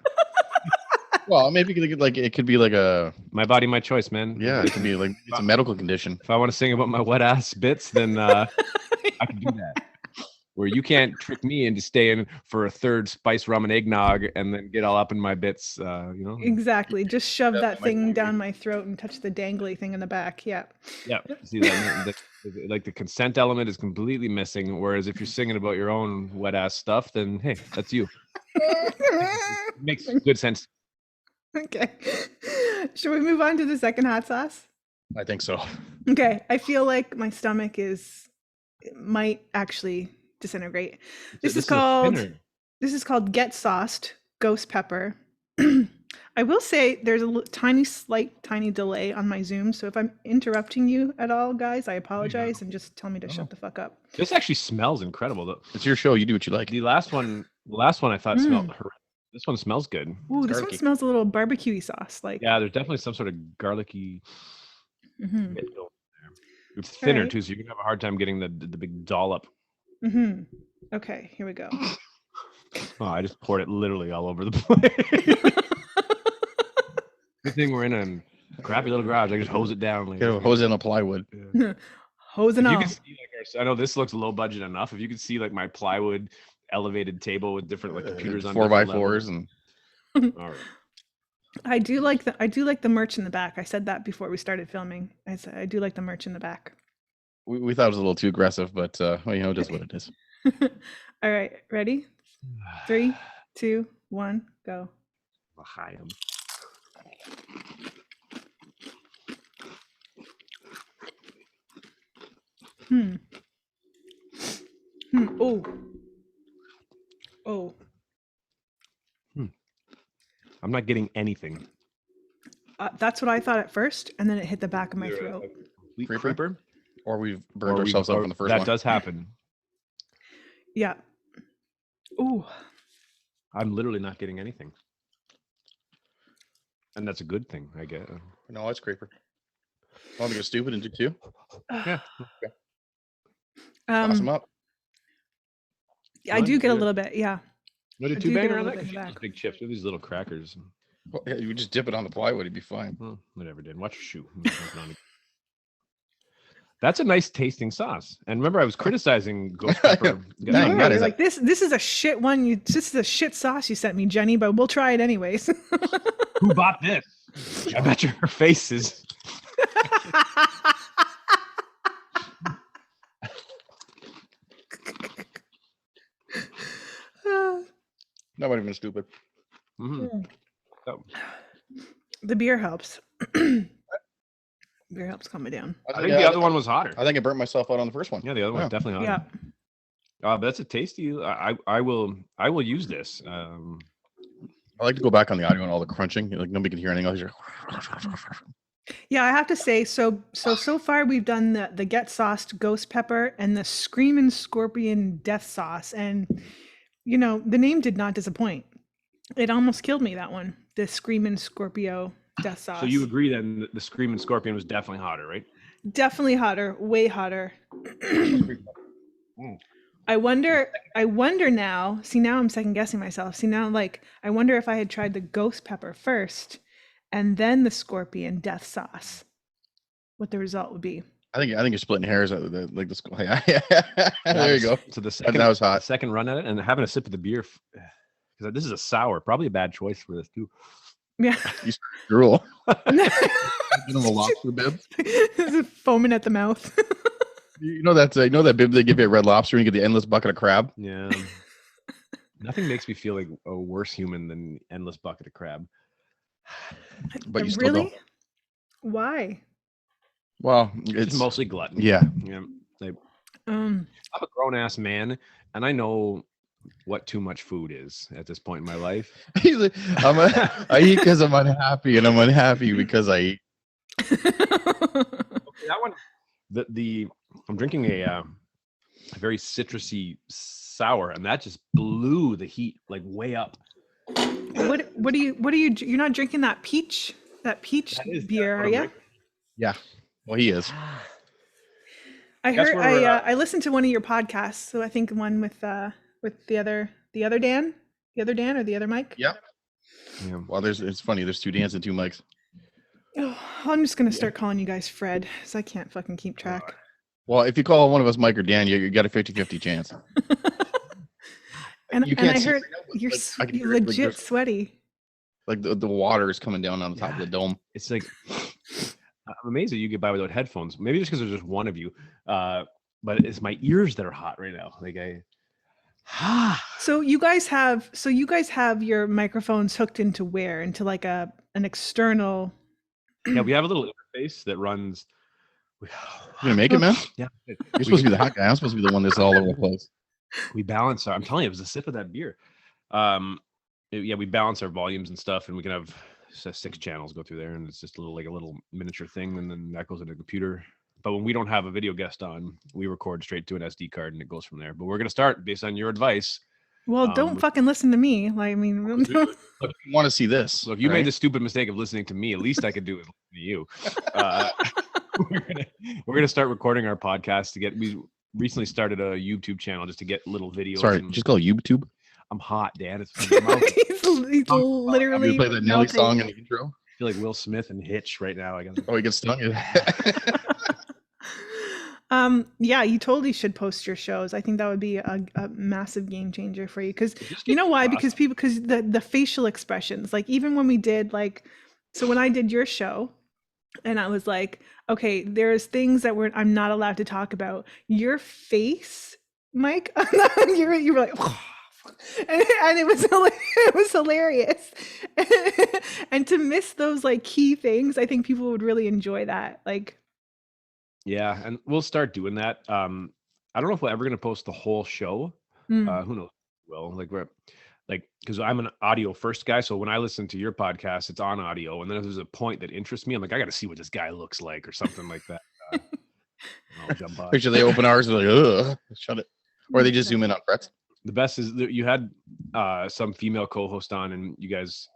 S2: Well, maybe it could be like a
S3: My Body, My Choice, man.
S2: Yeah, it could be like it's a medical condition.
S3: If I want to sing about my wet ass bits, then I can do that. where you can't trick me into staying for a third spice rum and eggnog and then get all up in my bits.
S1: Exactly. Just shove that thing down my throat and touch the dangly thing in the back. Yeah.
S3: Yeah. See that? Like the consent element is completely missing. Whereas if you're singing about your own wet ass stuff, then hey, that's you. It makes good sense.
S1: Okay. Should we move on to the second hot sauce?
S2: I think so.
S1: Okay. I feel like my stomach might actually disintegrate. This is called Get Sauced Ghost Pepper. I will say there's a tiny delay on my Zoom, so if I'm interrupting you at all, guys, I apologize and just tell me to shut the fuck up.
S3: This actually smells incredible, though.
S2: It's your show. You do what you like.
S3: The last one I thought smelled horrendous. This one smells good.
S1: Ooh, this one smells a little barbecue-y sauce.
S3: Yeah, there's definitely some sort of garlicky. It's thinner too, so you can have a hard time getting the big dollop.
S1: Okay, here we go.
S3: Oh, I just poured it literally all over the place. Good thing we're in a crappy little garage. I just hose it down. Like,
S2: hose it on plywood.
S1: Yeah. Hosing off.
S3: I know this looks low budget enough. If you could see like my plywood elevated table with different like computers on
S2: 4x4s and.
S3: All right.
S1: I do like the merch in the back. I said that before we started filming. I said I do like the merch in the back.
S2: We thought it was a little too aggressive, but it is what it is.
S1: All right, ready? 3, 2, 1, go.
S3: L'chaim.
S1: Oh.
S3: I'm not getting anything.
S1: That's what I thought at first, and then it hit the back of my throat.
S3: Creeper?
S2: Or we've burned ourselves up in the first one.
S3: That does happen.
S1: Yeah. Ooh.
S3: I'm literally not getting anything. And that's a good thing, I guess.
S2: No, it's creeper. Want to go stupid and do two?
S3: Yeah.
S2: Okay. Toss them up.
S1: I do get a little bit, yeah.
S3: No, do two banger on that? These big chips. These little crackers.
S2: Well, yeah, you would just dip it on the plywood, it'd be fine.
S3: Well, whatever, dude. Watch your shoe. That's a nice tasting sauce. And remember, I was criticizing ghost pepper.
S1: You're like, this is a shit one. This is a shit sauce you sent me, Jenny, but we'll try it anyways.
S3: Who bought this? I bet your face is.
S2: Nobody been stupid.
S3: Oh.
S1: The beer helps. Beer helps calm me down.
S3: I think the other one was hotter.
S2: I think I burnt myself out on the first one.
S3: Yeah, the other one's definitely hotter. Yeah. But that's a tasty. I will use this.
S2: I like to go back on the audio and all the crunching. Like nobody can hear anything else.
S1: Yeah, I have to say, so far we've done the Get Sauced Ghost Pepper and the Screamin Scorpion Death Sauce, and the name did not disappoint. It almost killed me, that one. The Screamin Scorpio Death Sauce.
S3: So you agree then the Screamin Scorpion was definitely hotter, right?
S1: Definitely hotter, way hotter. I wonder now. See, now I'm second guessing myself. See, now I wonder if I had tried the Ghost Pepper first and then the Scorpion Death Sauce, what the result would be.
S2: I think you're splitting hairs. There you go.
S3: So that was hot. Second run at it and having a sip of the beer, because this is a sour. Probably a bad choice for this too.
S1: Yeah.
S2: You drool. Lobster bib.
S1: Foaming at the mouth.
S2: You know that bib they give you at Red Lobster and you get the endless bucket of crab?
S3: Yeah. Nothing makes me feel like a worse human than endless bucket of crab.
S2: But you still don't.
S1: Why?
S2: Well,
S3: it's mostly gluttony.
S2: Yeah.
S3: I'm a grown ass man, and I know what too much food is at this point in my life.
S2: He's like, I eat because I'm unhappy, and I'm unhappy because I eat.
S3: That one, I'm drinking a very citrusy sour, and that just blew the heat like way up.
S1: What are you? You're not drinking that peach beer, are you?
S2: Yeah. Well, he is.
S1: I heard. I listened to one of your podcasts. So I think one with the other Dan, or the other Mike.
S2: Yep. Yeah. Well, it's funny. There's two Dans and two Mikes.
S1: Oh, I'm just gonna start calling you guys Fred, because I can't fucking keep track.
S2: Well, if you call one of us Mike or Dan, you got a 50-50 chance.
S1: And
S2: You
S1: and
S2: can't
S1: I
S2: see
S1: heard
S2: right now, but,
S1: you're
S2: like, I can
S1: you're
S2: hear it, like,
S1: legit
S2: there's,
S1: sweaty.
S2: like the water is coming down on the top of the dome.
S3: It's like I'm amazed that you get by without headphones. Maybe just because there's just one of you. But it's my ears that are hot right now. Like
S1: So you guys have your microphones hooked into where? Into like an external.
S3: yeah, we have a little interface that runs.
S2: You gonna make it, man?
S3: Yeah,
S2: You're supposed to be the hot guy. I'm supposed to be the one that's all over the place.
S3: we balance our. I'm telling you, it was a sip of that beer. We balance our volumes and stuff, and we can have 6 channels go through there, and it's just a little miniature thing, and then that goes in the computer. But when we don't have a video guest on, we record straight to an SD card, and it goes from there. But we're gonna start based on your advice.
S1: Well, don't fucking listen to me. Like, I mean,
S2: Look, if you want to see this.
S3: So if you made the stupid mistake of listening to me, at least I could do is listen to you. We're gonna start recording our podcast to get. We recently started a YouTube channel just to get little videos.
S2: Sorry, just call YouTube.
S3: I'm hot, Dan. It's
S1: he's literally.
S2: You play that Nelly song in the intro.
S3: I feel like Will Smith and Hitch right now. I guess.
S2: Oh, he gets stung.
S1: Yeah, you totally should post your shows. I think that would be a massive game changer for you. Because you know why? Because the facial expressions, like even when we did so when I did your show, and I was like, okay, there's things that I'm not allowed to talk about. Your face, Mike, you were like, oh, and it was hilarious. And to miss those like key things, I think people would really enjoy that. Like.
S3: Yeah, and we'll start doing that. I don't know if we're ever gonna post the whole show. Who knows? Well, because I'm an audio first guy, so when I listen to your podcast, it's on audio, and then if there's a point that interests me, I'm like, I got to see what this guy looks like, or something like that. I'll jump on.
S2: Picture they open ours, and they're like, ugh, shut it, or they just zoom in on Brett's.
S3: The best is that you had some female co-host on, and you guys,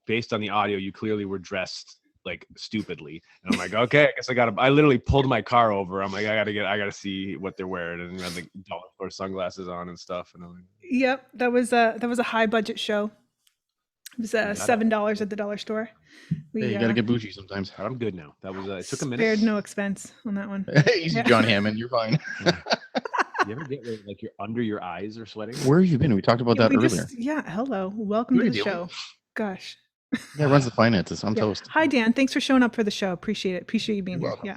S3: based on the audio, you clearly were dressed like stupidly, and I'm like, okay, I guess I literally pulled my car over. I'm like, I gotta see what they're wearing, and had like dollar store sunglasses on and stuff. And I'm like,
S1: yep, that was a high budget show. It was $7 at the dollar store.
S2: You gotta get bougie sometimes.
S3: I'm good now. That was it took a minute.
S1: Spared no expense on that one.
S2: Easy, John Hammond, you're fine.
S3: You ever get like you're under your eyes are sweating?
S2: Where have you been? We talked about that earlier.
S1: Hello, welcome to the show. Gosh.
S2: Yeah, runs the finances. I'm toast.
S1: Hi, Dan. Thanks for showing up for the show. Appreciate it. Appreciate you being here. Yeah.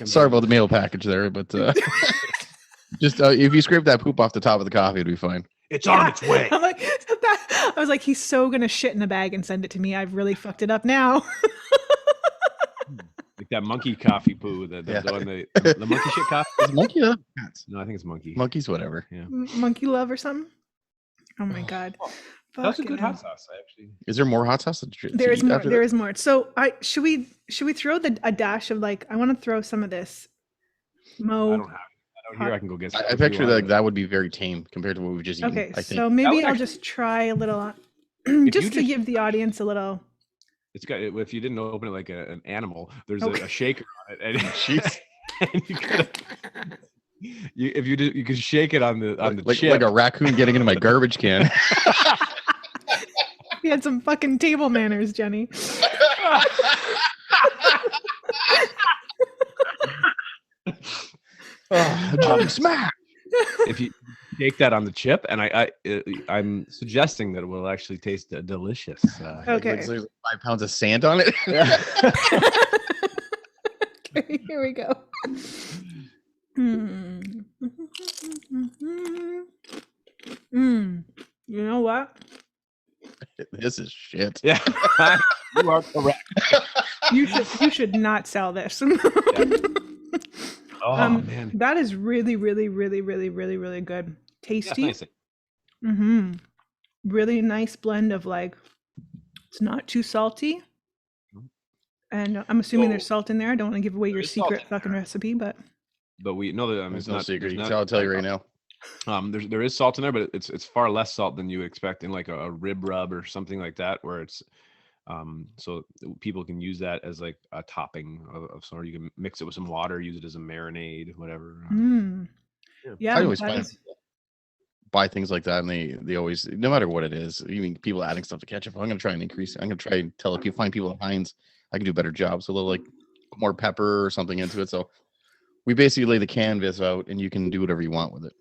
S2: Sorry about the mail package there, but just if you scrape that poop off the top of the coffee, it'd be fine.
S3: It's on its way.
S1: I was like, he's so gonna shit in a bag and send it to me. I've really fucked it up now.
S3: Like that monkey coffee poo. The monkey shit coffee.
S2: Is monkey love?
S3: No, I think it's monkey.
S2: Monkeys, whatever.
S3: Yeah.
S1: Monkey love or something. Oh my god.
S3: That's a good hot sauce, actually.
S2: Is there more hot sauce?
S1: There is more. There is more. So should we throw a dash of I want to throw some of this.
S3: I don't have it. I don't hear. I can go get some.
S2: I picture that would be very tame compared to what we've just eaten.
S1: Okay,
S2: I think.
S1: so maybe I'll just try a little, just to give the audience a little.
S3: It's got. If you didn't open it like an animal, there's a shaker on it, and if you did, you could shake it on the chip.
S2: Like a raccoon getting into my garbage can.
S1: We had some fucking table manners, Jenny.
S2: Smack.
S3: If you shake that on the chip, and I'm suggesting that it will actually taste delicious.
S1: Okay.
S2: There's 5 pounds of sand on it.
S1: Okay, here we go. You know what?
S2: This is shit.
S3: Yeah, you are correct.
S1: You should not sell this.
S3: Oh man,
S1: that is really, really, really, really, really, really good. Tasty.
S3: Yeah, nice.
S1: Really nice blend of it's not too salty. And I'm assuming there's salt in there. I don't want to give away your secret fucking recipe, but
S3: we know that
S2: it's no secret. I'll tell you right now.
S3: There is salt in there, but it's far less salt than you expect in like a rib rub or something like that, where it's so people can use that as like a topping of sort. You can mix it with some water, use it as a marinade, whatever.
S1: Yeah,
S2: I always find buy things like that, and they always, no matter what it is, even people adding stuff to ketchup, I'm gonna try and increase it. I'm gonna try and tell people, find people at Heinz, I can do a better job, so they'll put more pepper or something into it. So we basically lay the canvas out, and you can do whatever you want with it.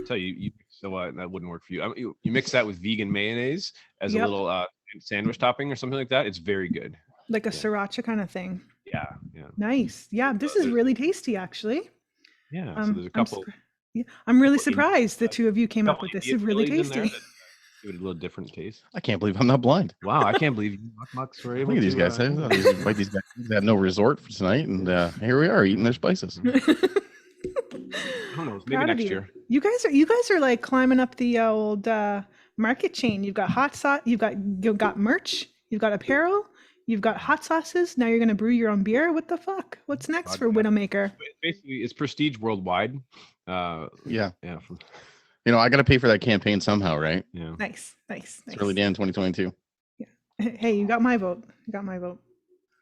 S3: So you So that wouldn't work for you. You mix that with vegan mayonnaise as a
S1: Yep.
S3: little sandwich topping or something like that. It's very good.
S1: Like a sriracha kind of thing.
S3: Yeah.
S1: Nice. Yeah, this is really tasty, actually.
S3: Yeah. So there's a couple.
S1: I'm really surprised the two of you came up with this. It's really
S3: chilies in there
S1: tasty.
S3: that give it a little different taste.
S2: I can't believe I'm not blind.
S3: Wow, I can't believe you mucks were able
S2: Look at
S3: to.
S2: these guys. These guys had no resort for tonight, and here we are eating their spices.
S3: Who knows? Maybe next year.
S1: You guys are like climbing up the old market chain. You've got hot sauce. You've got merch. You've got apparel. You've got hot sauces. Now you're gonna brew your own beer. What the fuck? What's next for WidowMaker?
S3: Basically, it's prestige worldwide.
S2: Yeah.
S3: You
S2: know, I got to pay for that campaign somehow, right?
S3: Yeah.
S1: Nice.
S2: It's early Dan 2022.
S1: Yeah. Hey, you got my vote.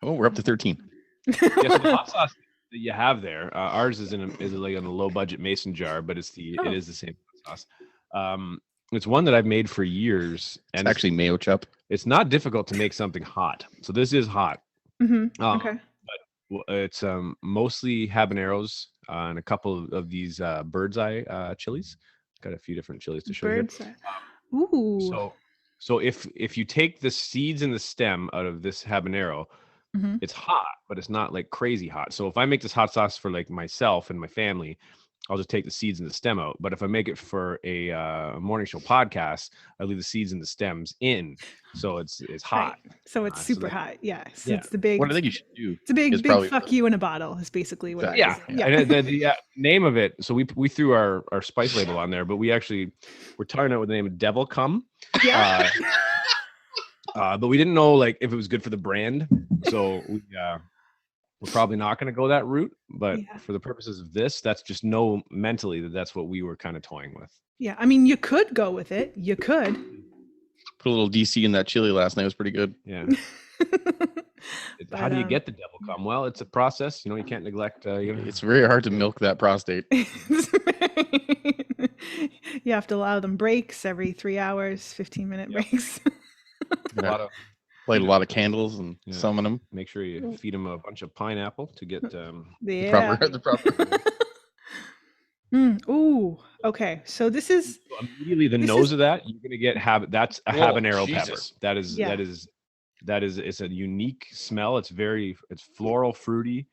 S2: Oh, we're up to 13.
S3: Yeah, so the hot sauce that you have there, ours is like in a low budget mason jar, but it is the same sauce. It's one that I've made for years, and
S2: it's actually mayo chup.
S3: It's not difficult to make something hot. So this is hot.
S1: Okay.
S3: But it's mostly habaneros and a couple of these bird's eye chilies. Got a few different chilies to show you.
S1: Ooh.
S3: So if you take the seeds and the stem out of this habanero, it's hot, but it's not like crazy hot. So if I make this hot sauce for like myself and my family, I'll just take the seeds and the stem out. But if I make it for a morning show podcast, I leave the seeds and the stems in, so it's hot.
S1: Right. So it's super hot. Yeah. So
S3: yeah.
S1: it's the big.
S2: What I think you should do.
S1: It's a big fuck you in a bottle. Is basically what.
S3: Yeah. And the name of it. So we threw our spice label on there, but we're tarring it with the name of Devil Come.
S1: Yeah.
S3: But we didn't know like if it was good for the brand, so we're probably not going to go that route, but for the purposes of this, that's just mentally that's what we were kind of toying with.
S1: Yeah, I mean, you could go with it. You could
S2: put a little DC in that chili last night. It was pretty good.
S3: Yeah. How do you get the devil come? Well, it's a process. You can't neglect.
S2: It's very hard to milk that prostate.
S1: You have to allow them breaks every 3 hours, 15-minute breaks.
S2: Light a lot of candles and summon them.
S3: Make sure you feed them a bunch of pineapple to get
S2: the proper.
S1: Ooh, okay. So this is
S3: immediately the nose of that. You're gonna get that's a habanero pepper. That is it's a unique smell. It's floral, fruity.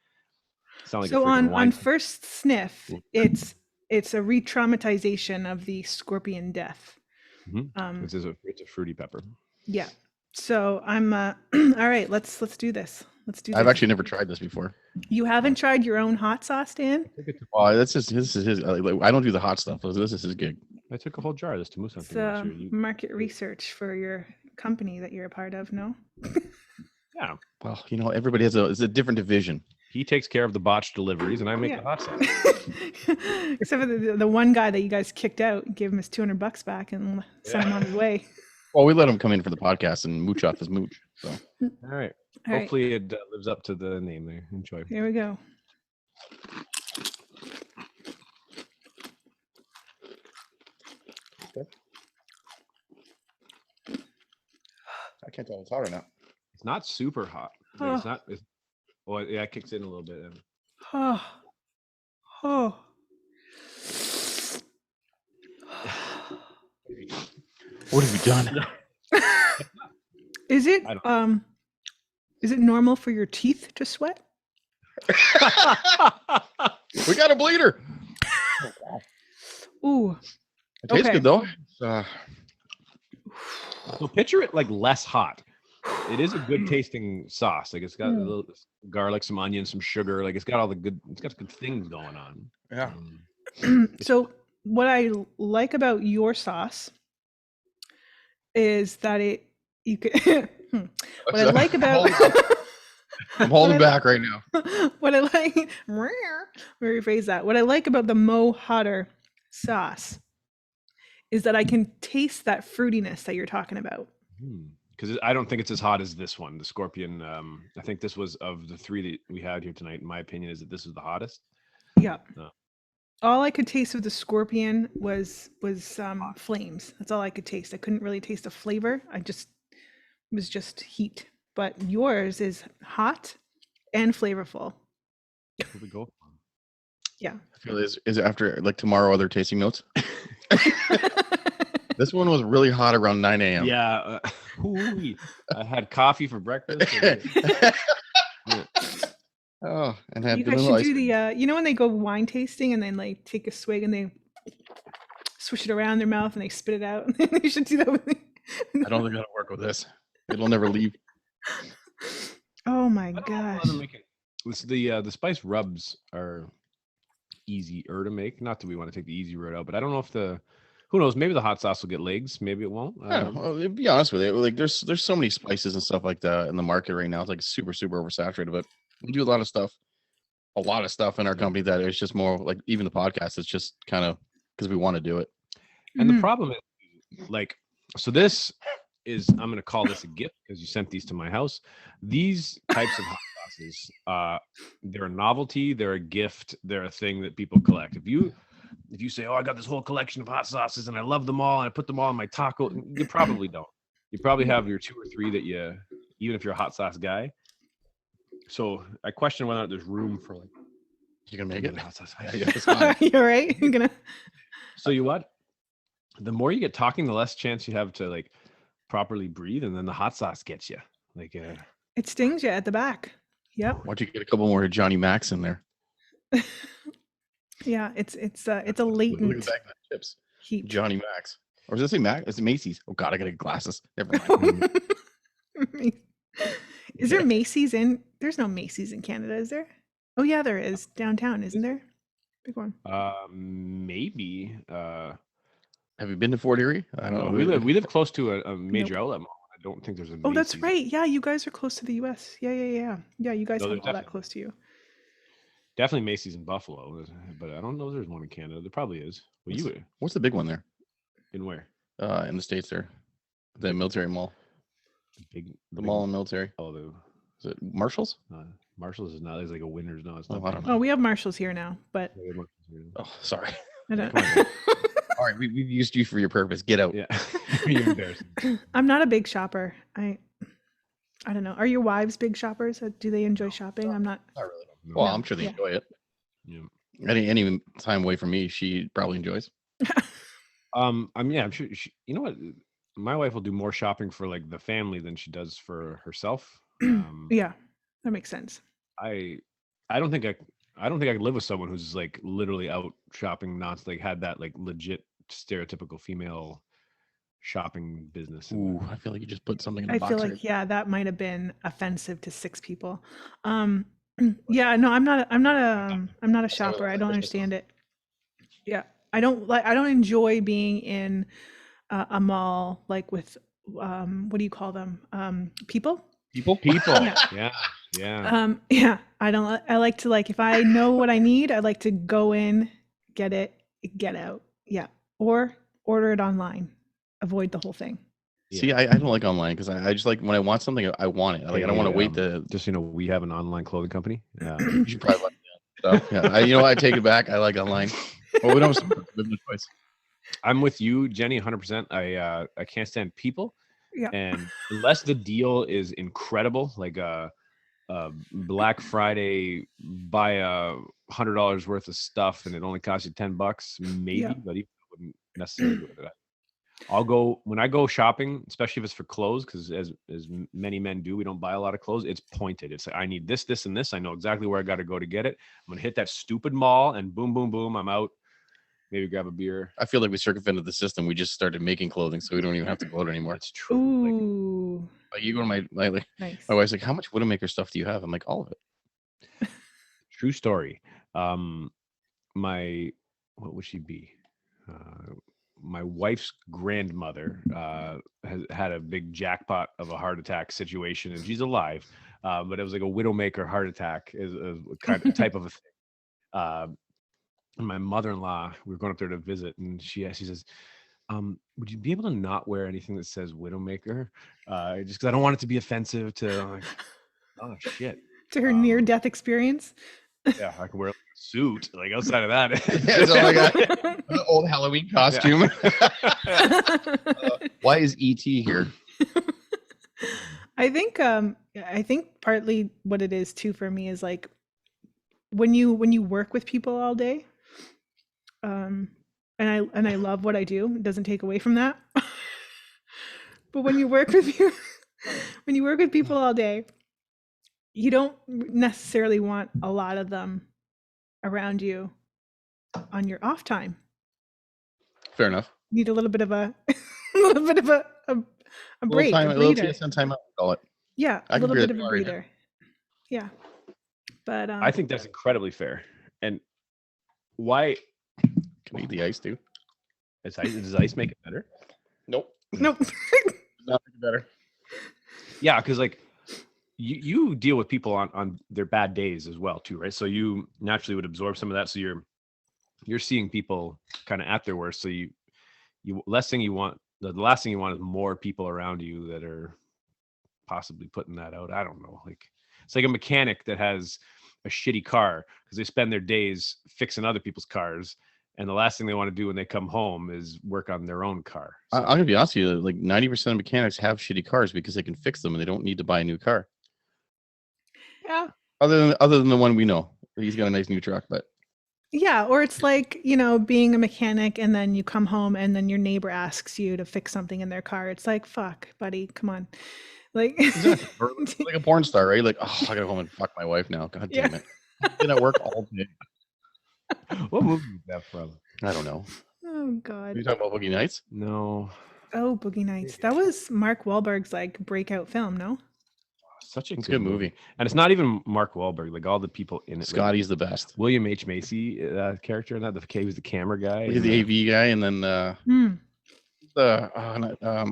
S3: Sound like
S1: so on first sniff, it's a re-traumatization of the scorpion death.
S3: It's a fruity pepper.
S1: Yeah. So I'm all right. Let's do this.
S2: I've actually never tried this before.
S1: You haven't tried your own hot sauce, Dan?
S2: Oh, this is his. I don't do the hot stuff. This is his gig.
S3: I took a whole jar of this to move something.
S1: It's market research for your company that you're a part of. No.
S3: Yeah.
S2: Well, everybody has a different division.
S3: He takes care of the botched deliveries, and I make the hot sauce.
S1: Except for the one guy that you guys kicked out, gave him his $200 back and sent him on his way.
S2: Well, we let him come in for the podcast and mooch off his mooch. So.
S3: All right. Hopefully it lives up to the name there. Enjoy.
S1: Here we go.
S2: Okay. I can't tell if it's hot or not.
S3: It's not super hot. It's not. It kicks in a little bit.
S2: What have you done?
S1: Is it normal for your teeth to sweat?
S2: We got a bleeder.
S1: Ooh.
S2: It tastes good though.
S3: So picture it like less hot. It is a good tasting sauce. Like it's got a little garlic, some onion, some sugar. Like it's got good things going on.
S2: Yeah.
S1: So what I like about your sauce is that you could what I like about
S2: I'm holding back right now.
S1: What I like let me rephrase that. What I like about the Mo Hotter sauce is that I can taste that fruitiness that you're talking about.
S3: Because I don't think it's as hot as this one, the Scorpion. I think this was, of the three that we had here tonight, in my opinion, is that this is the hottest.
S1: Yeah. All I could taste with the Scorpion was flames. That's all I could taste. I couldn't really taste the flavor. It was just heat. But yours is hot and flavorful.
S3: Here we go.
S1: Yeah.
S2: I feel is it after like tomorrow other tasting notes? This one was really hot around 9 a.m.
S3: Yeah. I had coffee for breakfast.
S2: Oh, and had
S1: You guys should do the, you know, when they go wine tasting and then like take a swig and they swish it around their mouth and they spit it out. You should do that with me.
S2: I don't think that'll work with this. It'll never leave.
S1: Oh my gosh.
S3: The spice rubs are easier to make. Not that we want to take the easy route out, but I don't know if who knows, maybe the hot sauce will get legs, maybe it won't.
S2: Well, to be honest with you, like there's so many spices and stuff like that in the market right now. It's like super oversaturated, but we do a lot of stuff in our company that it's just more like, even the podcast, it's just kind of because we want to do it.
S3: And the problem is, like, so this is, I'm going to call this a gift because you sent these to my house. These types of hot sauces, they're a novelty, they're a gift, they're a thing that people collect. If you say, oh, I got this whole collection of hot sauces and I love them all and I put them all in my taco, you probably don't. You probably have your 2 or 3 that you, even if you're a hot sauce guy. So I question whether or not there's room for, like,
S2: you can make it.
S3: Hot sauce.
S1: You're right. You're gonna.
S3: So you what? The more you get talking, the less chance you have to like properly breathe, and then the hot sauce gets you. Like
S1: it stings you at the back. Yep.
S2: Why don't you get a couple more Johnny Macs in there?
S1: Yeah, it's a latent
S2: Look at that chips.
S1: heat.
S2: Johnny Macs. Or does it say Mac? Is it Macy's? Oh God, I gotta get glasses. Never mind.
S1: Is there Macy's in? There's no Macy's in Canada, is there? Oh yeah, there is downtown, isn't there? Big one.
S3: Maybe.
S2: Have you been to Fort Erie? I don't know.
S3: We live close to a major outlet mall. I don't think there's a Macy's.
S1: Oh, that's right. Yeah, you guys are close to the US. Yeah. Yeah, you guys
S3: No,
S1: have
S3: there's
S1: all that close to you.
S3: Definitely Macy's in Buffalo, but I don't know if there's one in Canada. There probably is. Well,
S2: what's the big one there?
S3: In where?
S2: In the States there. The military mall. The mall and military.
S3: Oh,
S2: is it Marshall's?
S3: Marshall's is not. There's like a Winners. No, it's not.
S2: I don't know.
S1: Oh, we have Marshalls here now, but
S2: oh, sorry.
S1: I don't.
S2: All right, we've used you for your purpose. Get out.
S3: Yeah. You're embarrassing.
S1: I'm not a big shopper. I don't know. Are your wives big shoppers? Do they enjoy shopping? I'm not.
S2: Not really. Well, I'm sure they enjoy it. Yeah. Any time away from me, she probably enjoys.
S3: I'm sure. You know what? My wife will do more shopping for like the family than she does for herself.
S1: Yeah, that makes sense.
S3: I don't think I could live with someone who's like literally out shopping, not like had that like legit stereotypical female shopping business.
S2: Ooh, I feel like you just put something in the box.
S1: I feel like that might have been offensive to 6 people. Yeah, no, I'm not a shopper. I don't understand it. Yeah, I don't enjoy being in a mall like with what do you call them? People.
S3: Yeah.
S1: Yeah, I like to, like, if I know what I need, I like to go in, get it, get out. Yeah, or order it online. Avoid the whole thing.
S2: See, I don't like online because I just like when I want something, I want it. Like I don't want to wait to.
S3: Just we have an online clothing company.
S2: You should probably like that. So, yeah, you know what? I take it back. I like online. Well, we don't have no choice.
S3: I'm with you, Jenny, 100%. I can't stand people.
S1: Yeah.
S3: And unless the deal is incredible, like Black Friday, buy $100 worth of stuff and it only costs you $10, maybe, but even I wouldn't necessarily do it. I'll go when I go shopping, especially if it's for clothes, because as many men do, we don't buy a lot of clothes. It's pointed. It's like, I need this, this, and this. I know exactly where I got to go to get it. I'm gonna hit that stupid mall, and boom, boom, boom, I'm out. Maybe grab a beer.
S2: I feel like we circumvented the system. We just started making clothing, so we don't even have to go out anymore.
S3: It's true.
S1: Ooh.
S2: Like you go to my
S1: nice.
S2: My wife's like, how much WidowMaker stuff do you have? I'm like, all of it.
S3: True story. What would she be? My wife's grandmother has had a big jackpot of a heart attack situation, and she's alive. But it was like a widowmaker heart attack is a kind of type of a thing. And my mother-in-law, we were going up there to visit, and she says, would you be able to not wear anything that says widowmaker? Just because I don't want it to be offensive to, like, oh shit.
S1: To her near-death experience.
S3: Yeah, I can wear a suit. Like outside of that,
S2: that's all I got. An old Halloween costume. Yeah. Why is ET here?
S1: I think partly what it is too for me is like when you work with people all day, and I love what I do. It doesn't take away from that. But when you work with people all day, you don't necessarily want a lot of them around you on your off time.
S2: Fair enough.
S1: You need a little bit of a break, a breather.
S2: Time out, call it.
S1: Yeah, a little bit of a breather. Yeah. But
S3: I think that's incredibly fair. And why
S2: can we eat the ice too?
S3: Does ice make it better?
S2: Nope.
S1: Nope.
S2: Not make it better.
S3: Yeah, because like you deal with people on their bad days as well too, right? So you naturally would absorb some of that. So you're seeing people kind of at their worst. So the last thing you want is more people around you that are possibly putting that out. I don't know. Like it's like a mechanic that has a shitty car because they spend their days fixing other people's cars, and the last thing they want to do when they come home is work on their own car. So,
S2: I'm gonna be honest with you. Like 90% of mechanics have shitty cars because they can fix them and they don't need to buy a new car.
S3: Yeah.
S2: Other than the one we know, he's got a nice new truck, but.
S1: Yeah, or it's like, being a mechanic and then you come home and then your neighbor asks you to fix something in their car. It's like, fuck, buddy, come on. Like,
S2: like a porn star, right? Like, oh, I gotta go home and fuck my wife now. God damn it. I've been at work all day.
S3: What movie is that from?
S2: I don't know.
S1: Oh, God.
S2: Are you talking about Boogie Nights?
S3: No.
S1: Oh, Boogie Nights. That was Mark Wahlberg's like breakout film, no?
S3: Such a
S2: good movie.
S3: And it's not even Mark Wahlberg, like all the people in it.
S2: Scotty's the best.
S3: William H. Macy character in that, he was the camera guy.
S2: He's the AV guy, and then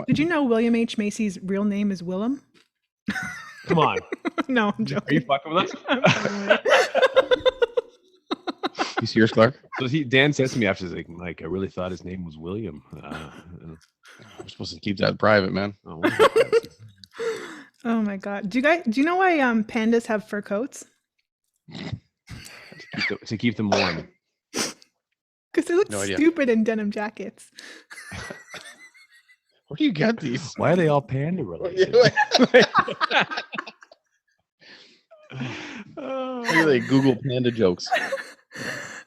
S1: Did you know William H. Macy's real name is Willem?
S3: Come on.
S1: No, I'm joking.
S3: Are you fucking with us?
S2: You serious, Clark?
S3: So Dan says to me after, he's like, Mike, I really thought his name was William.
S2: We're supposed to keep that private, man.
S1: Oh my God. Do you know why pandas have fur coats?
S3: To keep them warm.
S1: Because they look stupid in denim jackets.
S2: Where do you get these?
S3: Why are they all panda related?
S2: Like Google panda jokes.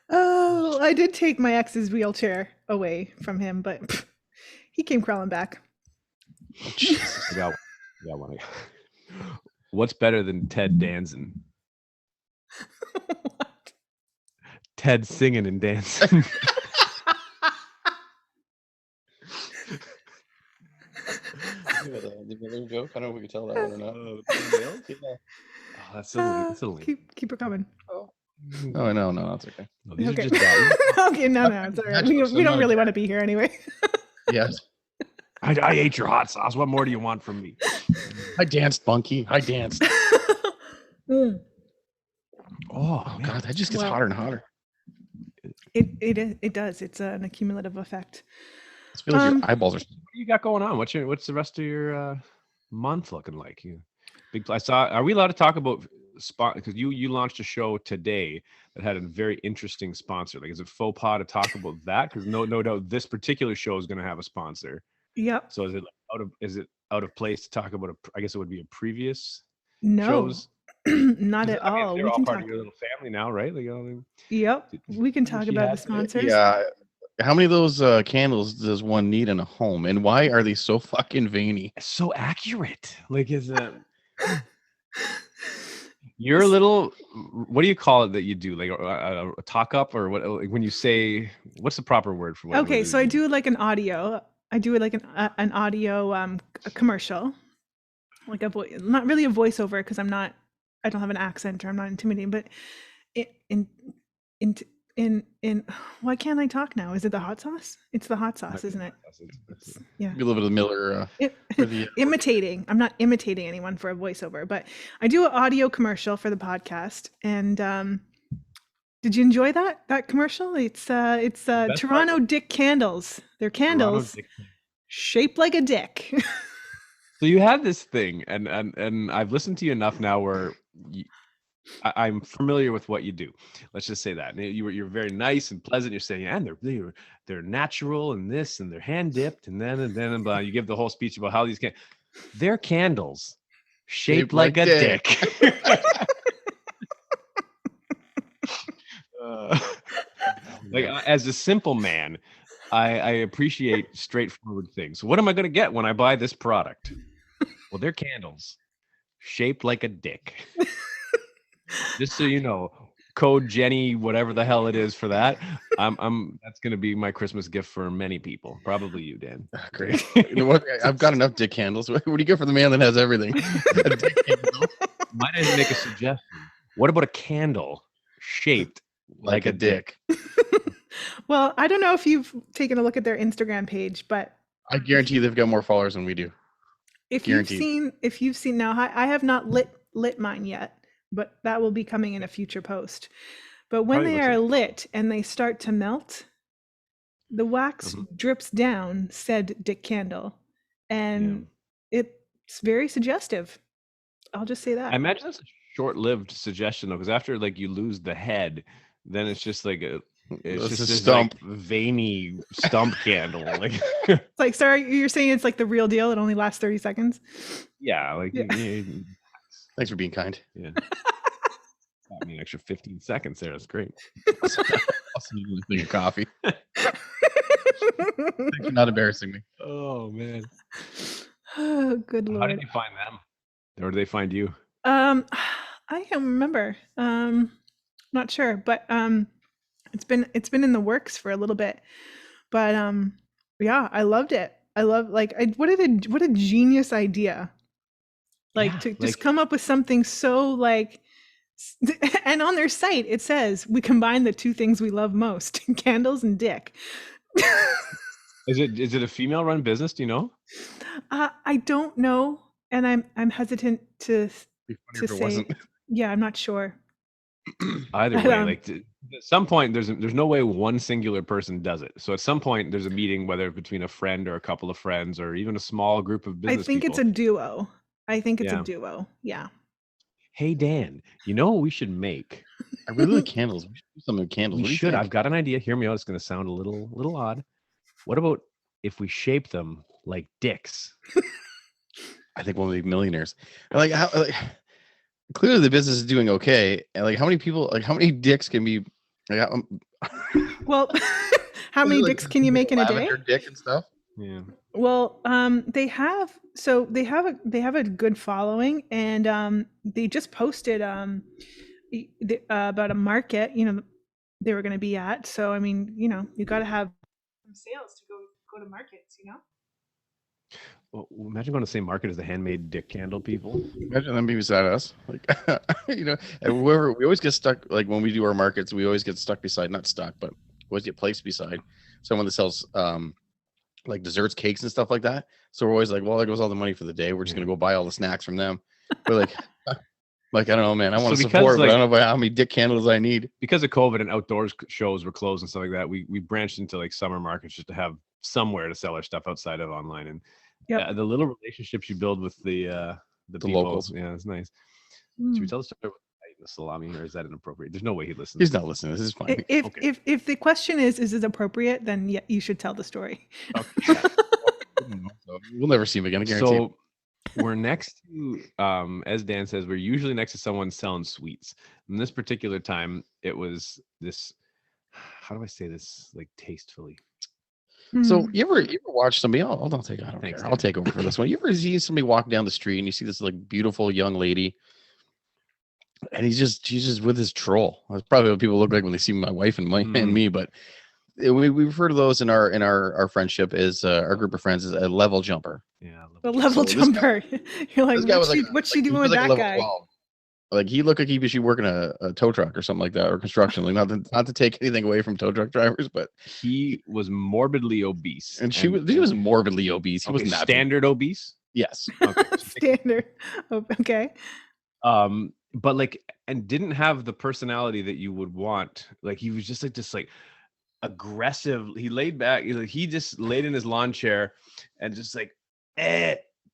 S1: Oh, I did take my ex's wheelchair away from him, but he came crawling back.
S3: I got one. What's better than Ted Danson?
S1: What?
S3: Ted singing and dancing.
S2: The joke? I don't know if we can tell that one or not.
S3: Oh, that's a link.
S1: Keep it coming.
S2: Oh, no, that's okay.
S3: No, these
S1: Okay.
S3: are just
S1: Okay, no, it's all right. We don't really want to be here anyway.
S2: Yes.
S3: I ate your hot sauce. What more do you want from me?
S2: I danced, Bunky. I danced.
S1: Mm.
S3: Oh
S2: God, that just gets hotter and hotter.
S1: It does. It's an accumulative effect.
S2: I feel like your eyeballs are.
S3: What do you got going on? What's the rest of your month looking like? Are we allowed to talk about spot? Because you launched a show today that had a very interesting sponsor. Like, is it faux pas to talk about that? Because no doubt this particular show is going to have a sponsor.
S1: Yep.
S3: So is it out of place to talk about I guess it would be a previous
S1: shows? Not at all.
S3: They're all part of your little family now, right? Like,
S1: yep. We can talk about the sponsors.
S2: Yeah. How many of those candles does one need in a home, and why are they so fucking veiny?
S3: So accurate. Like, is it? Your little, what do you call it that you do? Like a talk up, or what? Like when you say, what's the proper word for what?
S1: Okay, so I do like an audio. I do like an audio a commercial, like not really a voiceover because I don't have an accent or I'm not intimidating, but in why can't I talk now? Is it the hot sauce? It's the hot sauce, isn't it? Yeah.
S2: A little bit of Miller.
S1: Imitating. I'm not imitating anyone for a voiceover, but I do an audio commercial for the podcast. And did you enjoy that commercial? It's Toronto Dick candles. They're candles shaped like a dick.
S3: So you had this thing, and I've listened to you enough now where I'm familiar with what you do. Let's just say that you're very nice and pleasant. You're saying, and they're natural and this, and they're hand dipped, and then you give the whole speech about how they're candles shaped like a dick. Like as a simple man, I appreciate straightforward things. What am I going to get when I buy this product? Well, they're candles shaped like a dick. Just so you know, code Jenny, whatever the hell it is for that. That's going to be my Christmas gift for many people. Probably you, Dan.
S2: Great. You know what? I've got enough dick candles. What do you get for the man that has everything? A dick candle.
S3: Might I make a suggestion? What about a candle shaped like a dick?
S1: Well, I don't know if you've taken a look at their Instagram page, but
S2: I guarantee they've got more followers than we do.
S1: if
S2: Guaranteed.
S1: you've seen now, I have not lit mine yet, but that will be coming in a future post. But when
S3: Probably
S1: they
S3: looks
S1: are
S3: like-
S1: lit and they start to melt, the wax drips down said dick candle, and it's very suggestive. I'll just say that.
S3: I imagine that's a short-lived suggestion though, because after like you lose the head, then it's just like it's
S2: It's
S3: just
S2: a
S3: this
S2: stump.
S3: like veiny stump candle. Like
S1: It's like, sorry, you're saying it's like the real deal. It only lasts 30 seconds.
S3: yeah, like
S1: Yeah.
S2: Thanks for being kind.
S3: yeah. Got me an extra 15 seconds there. That's great.
S2: I'll send you a thing of coffee. Thanks for not embarrassing me.
S3: Oh man.
S1: Oh, good
S3: How
S1: lord.
S3: did you find them? Or did they find you?
S1: I can't remember. Not sure, but it's been in the works for a little bit. But yeah, I loved it. I love what a genius idea. Like
S3: Yeah,
S1: to just
S3: like-
S1: come up with something so like and on their site it says we combine the two things we love most, candles and dick.
S3: Is it a female run business? Do you know?
S1: I don't know, and I'm hesitant to
S2: It'd be funny
S1: to
S2: if it
S1: say.
S2: wasn't.
S1: Yeah, I'm not sure.
S3: Either
S1: But,
S3: way, like at some point, there's no way one singular person does it. So at some point, there's a meeting, whether between a friend or a couple of friends, or even a small group of business
S1: I think
S3: people.
S1: it's a duo. I think it's
S3: Yeah.
S1: a duo. Yeah.
S3: Hey Dan, you know what we should make?
S2: I really like candles. We should do something with candles.
S3: We
S2: What do you
S3: should.
S2: think?
S3: I've got an idea. Hear me out. It's going to sound a little odd. What about if we shape them like dicks?
S2: I think we'll be millionaires. Like, clearly the business is doing okay. And like, how many people? Like, how many dicks can be? Like,
S1: Well, how many dicks can you make in a day?
S2: lavender dick and stuff.
S3: Yeah.
S1: Well, they have a good following, and they just posted about a market, they were going to be at. So I mean, you got to have some sales to go to markets,
S3: Well, imagine going to the same market as the handmade dick candle people.
S2: Imagine them being beside us. Like, and we always get stuck. Like when we do our markets, we always get stuck beside, not stuck, but we always get placed beside someone that sells like desserts, cakes, and stuff like that. So we're always like, well, there goes all the money for the day. We're just gonna go buy all the snacks from them. We're like, I don't know, man. I want to
S3: So because,
S2: support, but I
S3: like-
S2: don't know how many dick candles I need.
S3: Because of COVID and outdoors shows were closed and stuff like that, we branched into like summer markets just to have somewhere to sell our stuff outside of online. And
S1: Yep.
S3: the little relationships you build with the people,
S2: locals.
S3: yeah, it's nice.
S1: Hmm.
S3: Should we tell the story about the salami, or is that inappropropriate? There's no way he listens.
S2: He's not listening. This is fine.
S1: If
S3: Okay.
S1: if the question is it appropriate, then yeah, you should tell the story.
S3: Okay.
S2: So we'll never see him again. I guarantee.
S3: So we're next to, as Dan says, we're usually next to someone selling sweets. And this particular time, it was this. How do I say this like tastefully?
S2: So
S1: Hmm.
S2: you ever watch somebody? I'll take. I don't
S3: Thanks,
S2: care. I'll
S3: Dan.
S2: take over for this one. You ever see somebody walk down the street and you see this like beautiful young lady, and she's just with his troll. That's probably what people look like when they see my wife and
S3: Mhm.
S2: me. But we refer to those in our friendship as our group of friends as a level jumper.
S3: Yeah. I love
S1: The
S3: it.
S1: level
S2: So this guy-
S1: jumper. You're like,
S2: This guy was
S1: what's she
S2: he
S1: doing
S2: was
S1: with
S2: like a
S1: that
S2: level
S1: guy?
S2: 12. Like he looked like he was working a tow truck or something like that, or construction. Like not to take anything away from tow truck drivers, but
S3: He was morbidly obese,
S2: and he was morbidly obese. He
S3: okay,
S2: wasn't that big.
S3: standard obese.
S2: Yes.
S3: Okay.
S1: Standard. Oh, okay.
S3: But like, and didn't have the personality that you would want. Like he was just like this like aggressive. He laid back. He just laid in his lawn chair and just like,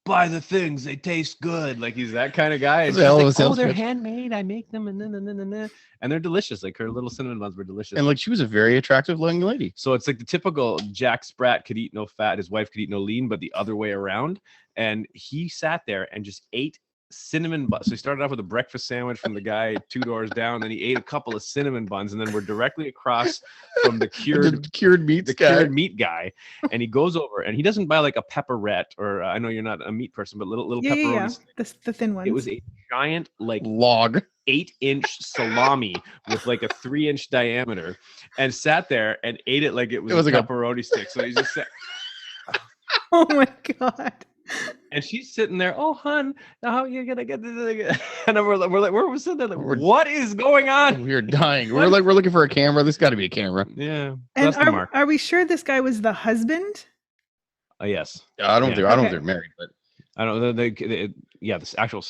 S3: buy the things, they taste good. Like he's that kind of guy. And
S2: That's a hell of a
S3: she's like, oh,
S2: sales
S3: they're
S2: pitch.
S3: handmade. I make them, and they're delicious. Like her little cinnamon buns were delicious.
S2: And like she was a very attractive young lady.
S3: So it's like the typical Jack Sprat could eat no fat, his wife could eat no lean, but the other way around. And he sat there and just ate cinnamon buns. So he started off with a breakfast sandwich from the guy 2 doors down. Then he ate a couple of cinnamon buns, and then we're directly across from the cured meat guy. And he goes over, and he doesn't buy like a pepperette, or I know you're not a meat person, but little pepperoni.
S1: Yeah. The thin ones.
S3: It was a giant like
S2: log
S3: 8-inch salami with like a 3-inch diameter, and sat there and ate it like it was a pepperoni stick. So he just said,
S1: "Oh my god."
S3: And she's sitting there, oh, hun, how are you gonna get this? And we're sitting there like, what is going on?
S2: We're dying. We're looking for a camera. There's got to be a camera.
S3: Yeah.
S1: And are we sure this guy was the husband?
S3: Yes.
S2: I don't know if they're married, but
S3: I don't know. This actual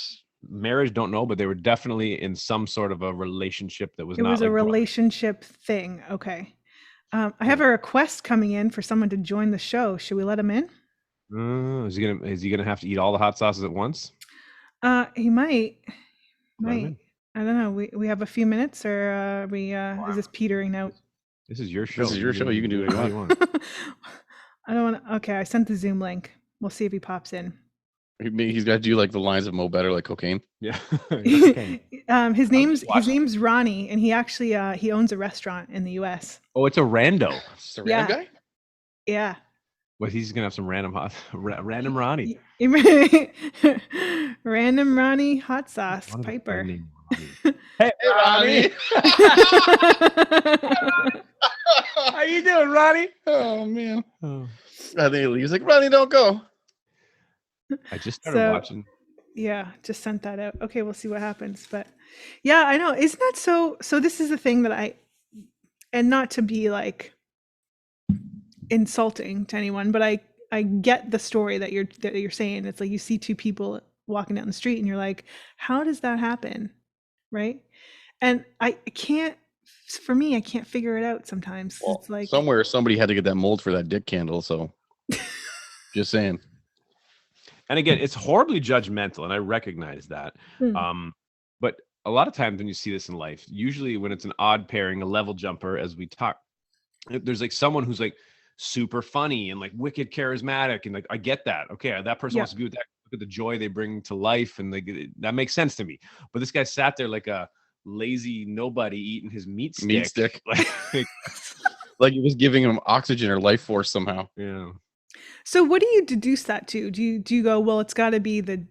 S3: marriage, don't know, but they were definitely in some sort of a relationship that was
S1: It
S3: not.
S1: It was
S3: like
S1: a relationship thing. Okay. I have a request coming in for someone to join the show. Should we let him in?
S3: Is he gonna have to eat all the hot sauces at once?
S1: He might. I don't know. We have a few minutes, or is this petering out?
S3: This is your show.
S2: This is your show. You can do what you want.
S1: I don't want to. Okay, I sent the Zoom link. We'll see if he pops in.
S2: He's got to do like the lines of Mo Better, like cocaine.
S3: Yeah.
S1: His name's Ronny, and he actually he owns a restaurant in the U.S.
S3: Oh, it's a rando.
S2: It's a random guy.
S1: Yeah.
S3: Well, he's gonna have some random Ronny.
S1: Random Ronny hot sauce Piper.
S3: Hey, Ronny. How you doing, Ronny?
S2: Oh man. I think he was like, Ronny, don't go.
S3: I just started watching.
S1: Yeah, just sent that out. Okay, we'll see what happens. But yeah, I know. Isn't that so? So this is the thing that and not to be like insulting to anyone, but I get the story that you're saying. It's like you see two people walking down the street and you're like, how does that happen? Right? And I can't figure it out sometimes.
S2: Well,
S1: it's like
S2: somewhere somebody had to get that mold for that dick candle, so just saying.
S3: And again, it's horribly judgmental, and I recognize that. But a lot of times when you see this in life, usually when it's an odd pairing, a level jumper, as we talk, there's like someone who's like super funny and like wicked charismatic, and like I get that. Okay, that person wants to be with that. Look at the joy they bring to life, and that makes sense to me. But this guy sat there like a lazy nobody eating his meat stick.
S2: Like it was giving him oxygen or life force somehow.
S3: Yeah.
S1: So what do you deduce that to? Do you go, well, it's got to be the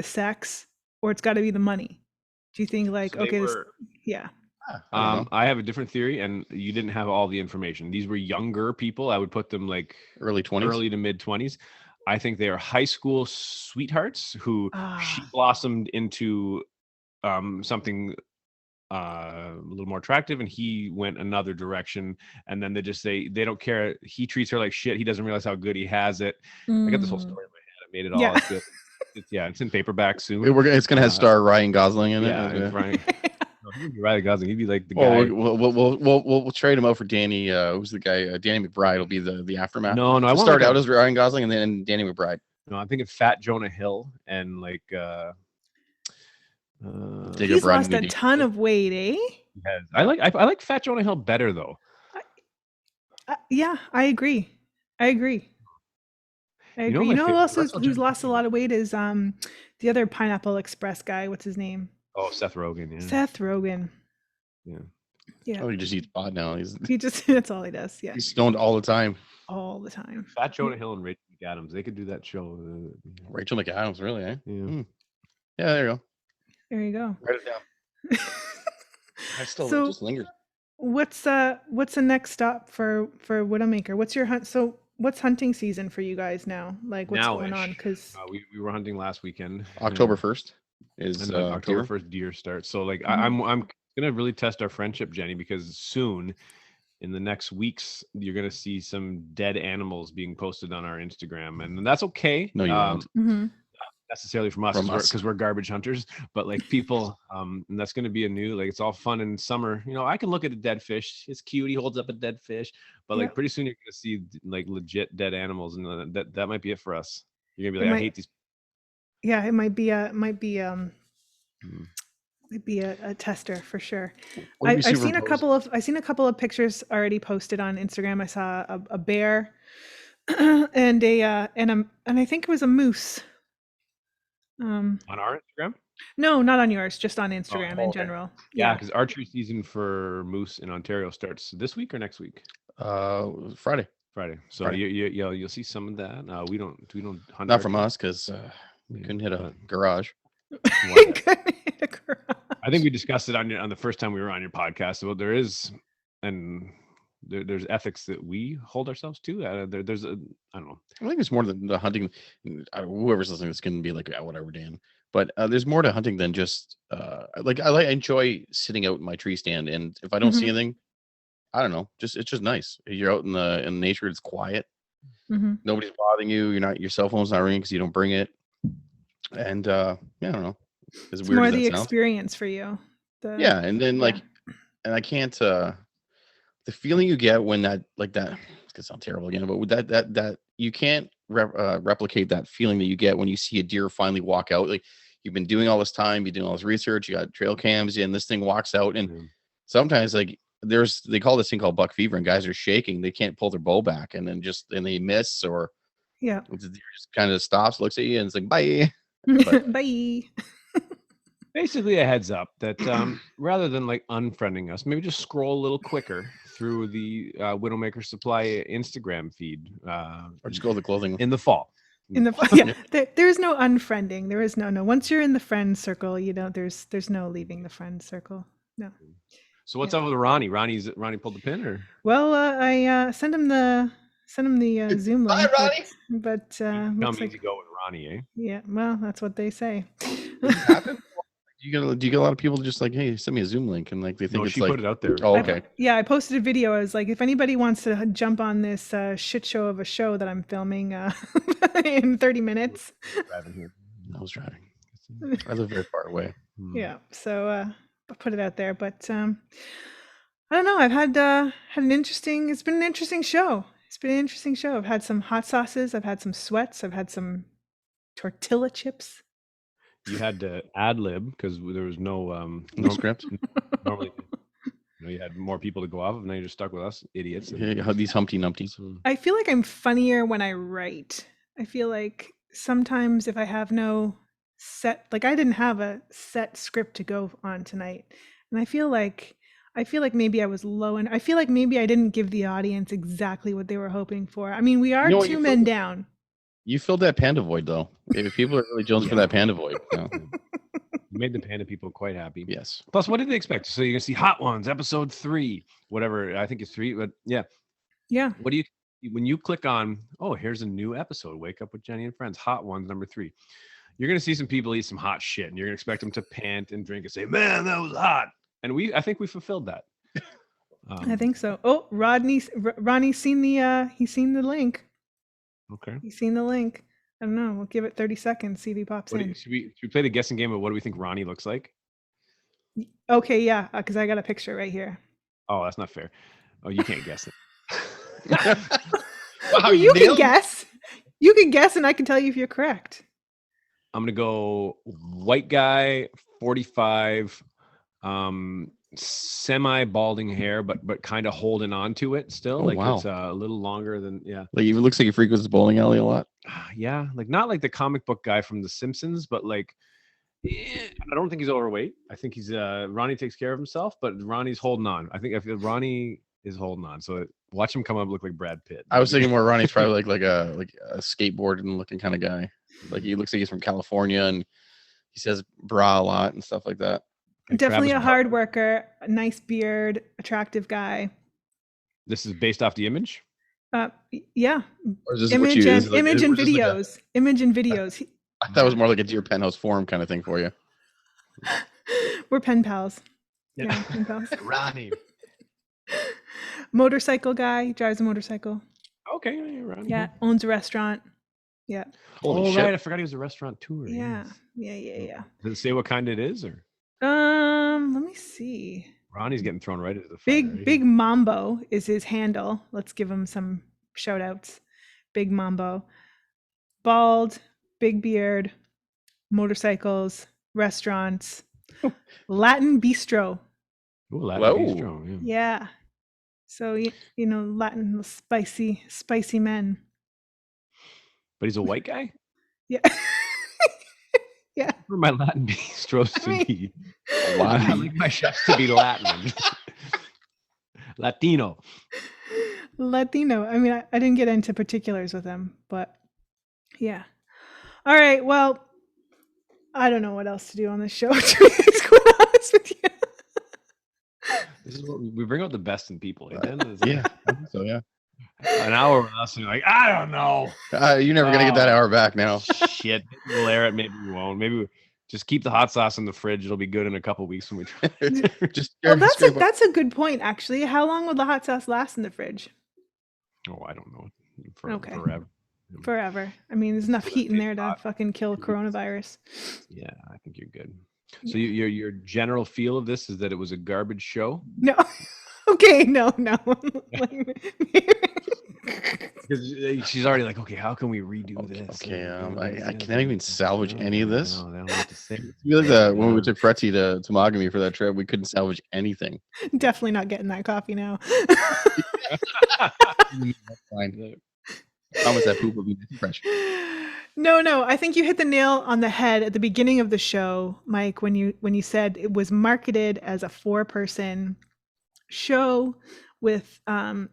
S1: sex, or it's got to be the money? Do you think like yeah?
S3: I have a different theory, and you didn't have all the information. These were younger people. I would put them like
S2: early to
S3: mid 20s. I think they are high school sweethearts who she blossomed into something a little more attractive, and he went another direction, and then they don't care. He treats her like shit. He doesn't realize how good he has it. I got this whole story in my head. I made it all. It's good. It's in paperback soon.
S2: It's gonna have star Ryan Gosling in it.
S3: Yeah, Ryan. He'd be Ryan Gosling. He'd be like the
S2: guy.
S3: We'll
S2: we'll trade him out for Danny. Who's the guy? Danny McBride will be the aftermath.
S3: No. I
S2: start out as Ryan Gosling and then Danny McBride.
S3: No, I'm thinking Fat Jonah Hill and like.
S1: He's lost a ton of weight, eh?
S3: Yes. I like Fat Jonah Hill better though.
S1: Yeah, I agree. You know who else who's lost a lot of weight is the other Pineapple Express guy. What's his name?
S3: Oh, Seth Rogen. Yeah.
S1: Seth Rogen.
S3: Yeah.
S1: Yeah.
S2: Oh, he just eats pot now.
S1: That's all he does. Yeah.
S2: He's stoned all the time.
S1: All the time.
S3: Fat Jonah Hill and Rachel McAdams. They could do that show.
S2: Rachel McAdams, really? Eh?
S3: Yeah.
S2: Yeah. There you go.
S1: There you go.
S2: Write it down. I still just linger.
S1: What's the next stop for WidowMaker? What's your hunt? So what's hunting season for you guys now? Like what's going on? Because
S3: we were hunting last weekend.
S2: October 1st is
S3: October 1st deer starts. So like I'm gonna really test our friendship, Jenny, because soon in the next weeks you're gonna see some dead animals being posted on our Instagram, and that's okay.
S2: No, you won't.
S1: Mm-hmm.
S3: Necessarily from us because we're garbage hunters, but like people and that's going to be a new, like, it's all fun in summer. I can look at a dead fish, it's cute, he holds up a dead fish, but like pretty soon you're going to see like legit dead animals, and that might be it for us. You're gonna be like, I hate these.
S1: Yeah, it might be a tester for sure. I've seen a couple of pictures already posted on Instagram. I saw a bear and I think it was a moose. Um,
S3: On our Instagram?
S1: no, not on yours, just on Instagram in
S3: okay.
S1: general.
S3: Yeah, because archery season for moose in Ontario starts this week or next week?
S2: Friday.
S3: So
S2: Friday.
S3: you'll see some of that. We don't hunt.
S2: Not from us because we couldn't hit a garage.
S3: I think we discussed it on the first time we were on your podcast. So there is, and there's ethics that we hold ourselves to. There's a, I don't know.
S2: I think it's more than the hunting. Whoever's listening, it's going to be like, whatever, Dan. But there's more to hunting than just I enjoy sitting out in my tree stand, and if I don't see anything, I don't know. It's just nice. You're out in the nature. It's quiet. Nobody's bothering you. Your cell phone's not ringing because you don't bring it. And I don't know.
S1: It's weird more the experience for you.
S2: And then and I can't. The feeling you get when that it's gonna sound terrible again, but with that you can't replicate that feeling that you get when you see a deer finally walk out. Like, you've been doing all this time, you're doing all this research, you got trail cams, and this thing walks out, and sometimes they call this thing called buck fever, and guys are shaking, they can't pull their bow back, and then they miss, or the deer just kind of stops, looks at you, and it's like, bye.
S1: Bye.
S3: Basically a heads up that rather than unfriending us, maybe just scroll a little quicker through the WidowMaker Supply Instagram feed,
S2: or just go to the clothing
S1: in the fall. There's no unfriending. There is no. Once you're in the friend circle, there's no leaving the friend circle. No.
S3: So what's up with Ronny? Ronny pulled the pin, or?
S1: Well, I sent him the Zoom link.
S2: Bye, Ronny.
S1: But
S3: looks like to go with Ronny, eh?
S1: Yeah. Well, that's what they say.
S2: Does it happen? Do you get a lot of people just hey, send me a Zoom link, and they think
S3: she put it out there.
S2: Oh, okay.
S1: I posted a video. I was like, if anybody wants to jump on this shit show of a show that I'm filming in 30 minutes.
S2: I was driving. I live very far away.
S1: Yeah, so I put it out there, but I don't know. I've had it's been an interesting show. I've had some hot sauces. I've had some sweats. I've had some tortilla chips.
S3: You had to ad lib because there was no
S2: script.
S3: Normally, you had more people to go off of. Now you're just stuck with us idiots.
S2: These Humpty Numpties.
S1: I feel like I'm funnier when I write. I feel like sometimes if I have no set, I didn't have a set script to go on tonight, and I feel like maybe I was low, and I feel like maybe I didn't give the audience exactly what they were hoping for. I mean, we are 2 men down.
S2: You filled that panda void, though. If people are really jonesing for that panda void.
S3: You made the panda people quite happy.
S2: Yes.
S3: Plus, what did they expect? So you're going to see Hot Ones, episode 3, whatever. I think it's 3, but yeah.
S1: Yeah.
S3: What do when you click on, here's a new episode, Wake Up with Jenny and Friends, Hot Ones, number 3. You're going to see some people eat some hot shit, and you're going to expect them to pant and drink and say, man, that was hot. And I think we fulfilled that.
S1: I think so. Oh, Ronny's seen he's seen the link.
S3: Okay.
S1: He's seen the link. I don't know. We'll give it 30 seconds, see if he pops in.
S3: Should we play the guessing game of what do we think Ronny looks like?
S1: Okay, yeah, because I got a picture right here.
S3: Oh, that's not fair. Oh, you can't guess it.
S1: Wow, you can guess. You can guess, and I can tell you if you're correct.
S3: I'm going to go white guy, 45, semi-balding hair, but kind of holding on to it still. It's a little longer than,
S2: It looks like he frequents the bowling alley a lot.
S3: Yeah, not like the comic book guy from The Simpsons, but I don't think he's overweight. I think he's Ronny takes care of himself, but Ronny's holding on. I feel Ronny is holding on. So watch him come up look like Brad Pitt.
S2: I was thinking more Ronny's probably like a skateboarding looking kind of guy. He looks like he's from California, and he says bra a lot and stuff like that.
S1: Definitely a hard worker, a nice beard, attractive guy.
S3: This is based off the image?
S1: Yeah.
S2: Or is this
S1: image and videos. Image and videos.
S2: I thought it was more like a Dear Penthouse Forum kind of thing for you.
S1: We're pen pals. Yeah, pen pals.
S2: Ronny.
S1: Motorcycle guy, drives a motorcycle.
S3: Okay, Ronny.
S1: Yeah, owns a restaurant. Yeah.
S3: Holy shit. Right, I forgot he was a restaurateur.
S1: Yeah.
S3: Does it say what kind it is, or?
S1: Let me see.
S3: Ronny's getting thrown right into the fire.
S1: BigMambo is his handle. Let's give him some shout outs. BigMambo. Bald, big beard, motorcycles, restaurants, Latin Bistro.
S3: Ooh, Latin Bistro.
S1: Yeah. So, Latin spicy men.
S3: But he's a white guy?
S1: Yeah. Yeah.
S3: For my Latin bistros to be
S2: Latin.
S3: I like my chefs to be Latin. Latino.
S1: I mean, I didn't get into particulars with him, but yeah. All right. Well, I don't know what else to do on this show, to be quite honest with you.
S3: This is what we bring out the best in people.
S2: Yeah, I think so, yeah.
S3: An hour with us, and you're like, I don't know.
S2: You're never gonna get that hour back now.
S3: Shit. Maybe we'll air it. Maybe we won't. Maybe we just keep the hot sauce in the fridge. It'll be good in a couple weeks when we try.
S2: Just
S1: Well, that's a good point, actually. How long will the hot sauce last in the fridge?
S3: Oh, I don't know.
S1: Okay.
S3: Forever.
S1: Forever. I mean, there's enough heat in there to fucking kill coronavirus.
S3: Yeah, I think you're good. So your general feel of this is that it was a garbage show?
S1: No. Okay, no.
S3: Because she's already like, okay, how can we redo this?
S2: Okay, I can't even salvage any of this.
S3: No, they don't know what to say.
S2: You like when we took Fretzy to Mogami for that trip, we couldn't salvage anything.
S1: Definitely not getting that coffee now.
S2: That's fine. I promise that poop will be fresh.
S1: No. I think you hit the nail on the head at the beginning of the show, Mike, when you said it was marketed as a 4-person show with someone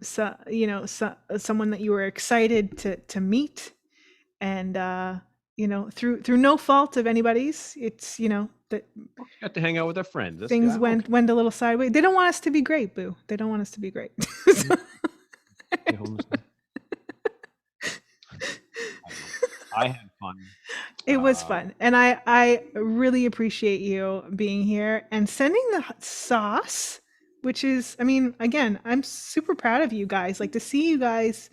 S1: that you were excited to meet, and through no fault of anybody's, it's that
S3: got to hang out with our friends.
S1: Things went a little sideways. They don't want us to be great, Boo. They don't want us to be great.
S3: I had fun.
S1: It was fun, and I really appreciate you being here and sending the sauce, which is, I mean, again, I'm super proud of you guys. Like, to see you guys,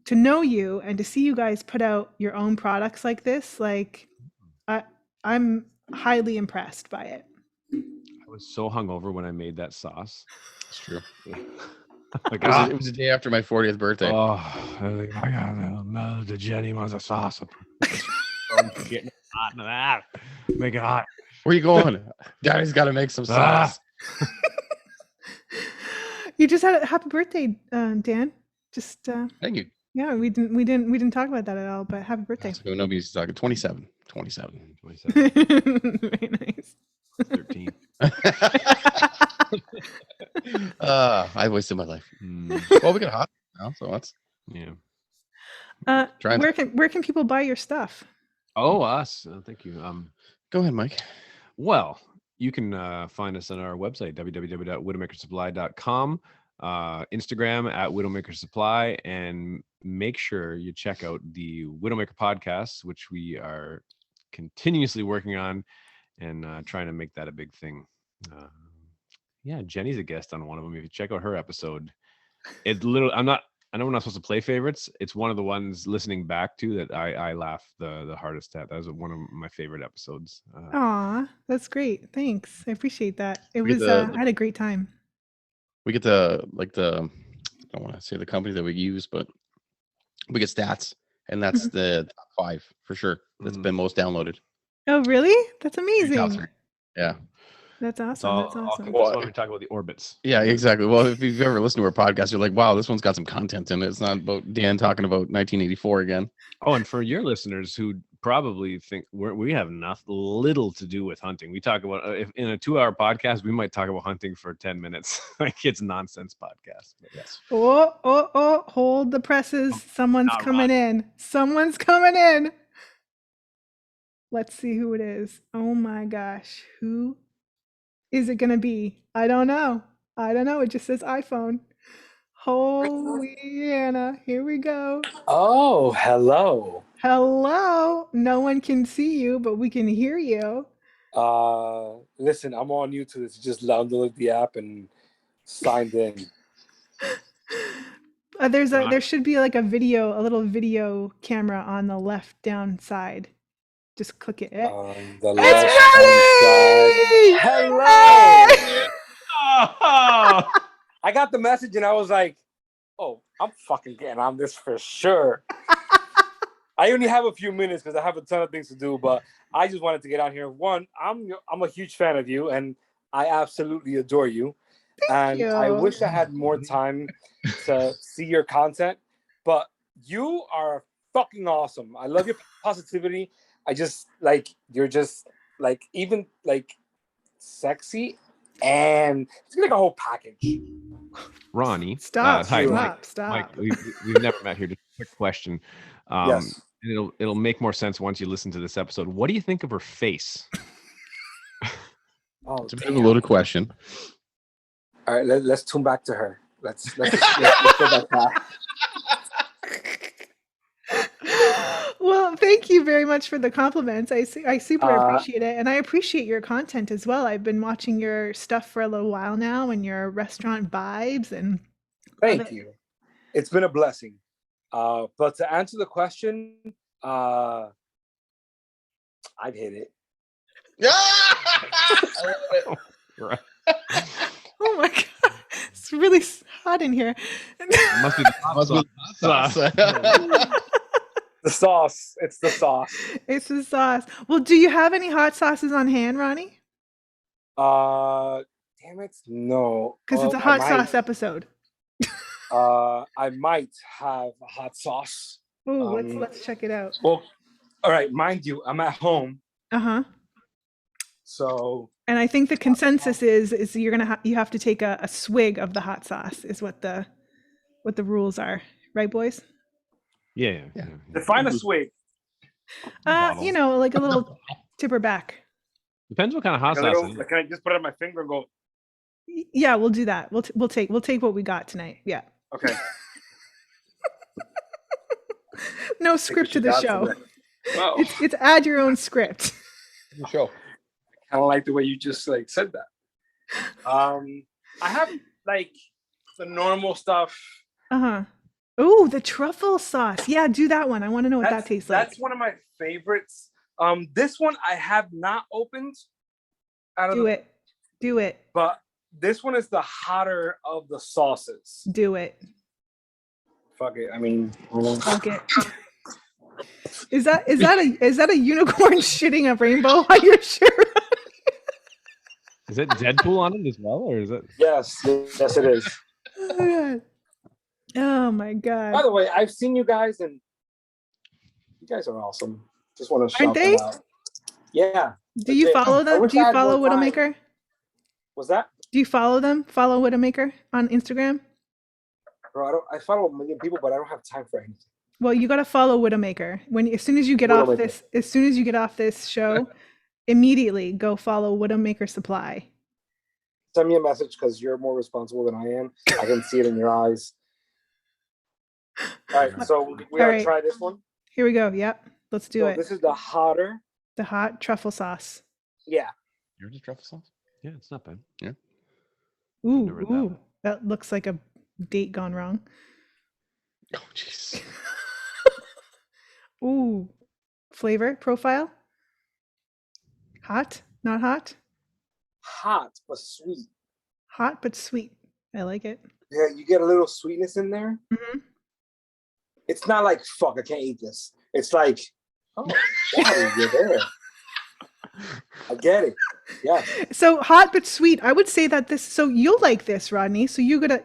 S1: to know you, and to see you guys put out your own products like this, like, I'm highly impressed by it.
S3: I was so hungover when I made that sauce.
S2: It's true.
S3: Like,
S2: it was the day after my 40th birthday.
S3: Oh, I got the Jenny wants a sauce. I'm getting hot into that. Make it hot.
S2: Where you going? Daddy's got to make some sauce.
S1: You just had a happy birthday, Dan. Just
S2: thank you.
S1: Yeah, we didn't talk about that at all, but happy birthday.
S2: So nobody's talking. 27.
S1: Very nice.
S3: 13.
S2: I wasted my life. Well, we got hot now, so that's
S1: where can people buy your stuff?
S3: Oh, us. Thank you.
S2: Go ahead, Mike.
S3: Well, you can find us on our website, www.widowmakersupply.com, Instagram at widowmakersupply, and make sure you check out the Widowmaker podcast, which we are continuously working on and trying to make that a big thing. Jenny's a guest on one of them. If you check out her episode, it literally, I know we're not supposed to play favorites. It's one of the ones listening back to that I laugh the hardest at. That was one of my favorite episodes.
S1: Aw, that's great. Thanks. I appreciate that. It was, I had a great time.
S2: We get I don't want to say the company that we use, but we get stats, and that's the top 5 for sure. That's been most downloaded.
S1: Oh, really? That's amazing.
S2: Yeah.
S1: That's awesome. That's awesome.
S3: Well, when we talk about the orbits.
S2: Yeah, exactly. Well, if you've ever listened to our podcast, you're like, wow, this one's got some content in it. It's not about Dan talking about 1984 again.
S3: Oh, and for your listeners who probably think we have little to do with hunting. We talk about, if in a 2-hour podcast, we might talk about hunting for 10 minutes. Like, it's nonsense podcast. But yes.
S1: Oh, hold the presses. Someone's coming in. Someone's coming in. Let's see who it is. Oh my gosh. Who is it going to be? I don't know. It just says iPhone. Holy Anna. Here we go.
S4: Oh, hello.
S1: Hello. No one can see you, but we can hear you.
S4: Listen, I'm on YouTube. So just download the app and signed in.
S1: There should be like a little video camera on the left down side. Just click it.
S4: The
S1: it's
S4: Ronny! Hello!
S3: Oh.
S4: I got the message and I was like, oh, I'm fucking getting on this for sure. I only have a few minutes because I have a ton of things to do, but I just wanted to get on here. One, I'm a huge fan of you and I absolutely adore you.
S1: Thank you.
S4: I wish I had more time to see your content, but you are fucking awesome. I love your positivity. I just like you're just like even like sexy, and it's like a whole package.
S3: Ronnie,
S1: Stop.
S3: hi,
S1: Stop.
S3: Mike. We've never met here. Just a quick question.
S4: Yes.
S3: And it'll make more sense once you listen to this episode. What do you think of her face?
S4: Oh,
S2: It's a bit of a loaded question.
S4: All right, let's tune back to her. Let's go back to her.
S1: Well, thank you very much for the compliments. I super appreciate it, and I appreciate your content as well. I've been watching your stuff for a little while now, and your restaurant vibes. And
S4: Thank you. It's been a blessing. But to answer the question, I'd hit it.
S3: Right.
S1: oh my god, it's really hot in here.
S3: It must be the hot sauce.
S4: The sauce. It's the sauce.
S1: It's the sauce. Well, do you have any hot sauces on hand, Ronnie?
S4: Damn it, no.
S1: Because it's a hot sauce episode.
S4: I might have a hot sauce.
S1: Oh, let's check it out.
S4: Well, all right. Mind you, I'm at home. So.
S1: And I think the consensus is you have to take a swig of the hot sauce is what the rules are, right, boys?
S3: Yeah.
S4: Define a swig.
S1: You know, like a little tipper back.
S3: Depends what kind of hot sauce.
S4: Can I just put it on my finger and go?
S1: Yeah, we'll do that. We'll take what we got tonight. Yeah.
S4: Okay.
S1: No script to the show.
S4: Wow.
S1: It's add your own script.
S2: Show.
S4: I kind of like the way you just like said that. I have like the normal stuff.
S1: Oh, the truffle sauce. Yeah, do that one. I want to know what that tastes like.
S4: That's one of my favorites. This one I have not opened.
S1: Do it.
S4: But this one is the hotter of the sauces.
S1: Do it.
S4: Fuck it. I mean,
S1: fuck it. Is that a unicorn shitting a rainbow on your shirt?
S3: Is it Deadpool on it as well, or is it?
S4: Yes, it is.
S1: Oh my god.
S4: By the way, I've seen you guys, and you guys are awesome. Just want to shout them out. Yeah.
S1: Do you follow them? Do you follow WidowMaker?
S4: What's that?
S1: Do you follow them? Follow WidowMaker on Instagram?
S4: Bro, I follow a million people, but I don't have time for anything.
S1: Well, you got to follow WidowMaker. As soon as you get off this show, immediately go follow WidowMaker Supply.
S4: Send me a message because you're more responsible than I am. I can see it in your eyes. All right, so we gotta try this one.
S1: Here we go. Yep, let's do it.
S4: This is the
S1: hot truffle sauce.
S4: Yeah.
S2: Yours is truffle sauce?
S3: Yeah, it's not bad.
S2: Yeah.
S1: Ooh, that looks like a date gone wrong.
S2: Oh, jeez.
S1: Ooh, flavor profile. Hot, not hot.
S4: Hot but sweet.
S1: Hot but sweet. I like it.
S4: Yeah, you get a little sweetness in there.
S1: Mm-hmm.
S4: It's not like fuck, I can't eat this. It's like, oh, wow, you're there. I get it. Yeah. So
S1: hot but sweet. I would say that this. So you'll like this, Rodney. So you're gonna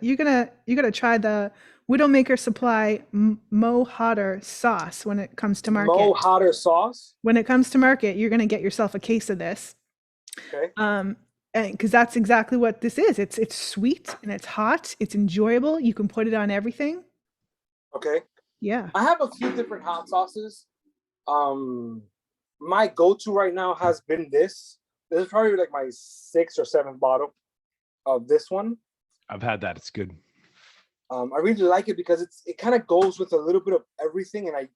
S1: try the WidowMaker Supply Mo Hotter sauce when it comes to market.
S4: Mo Hotter sauce.
S1: When it comes to market, you're gonna get yourself a case of this.
S4: Okay.
S1: And because that's exactly what this is. It's sweet and it's hot. It's enjoyable. You can put it on everything.
S4: Okay.
S1: Yeah.
S4: I have a few different hot sauces. My go-to right now has been this. This is probably like my 6th or 7th bottle of this one.
S3: I've had that. It's good.
S4: I really like it because it kind of goes with a little bit of everything, and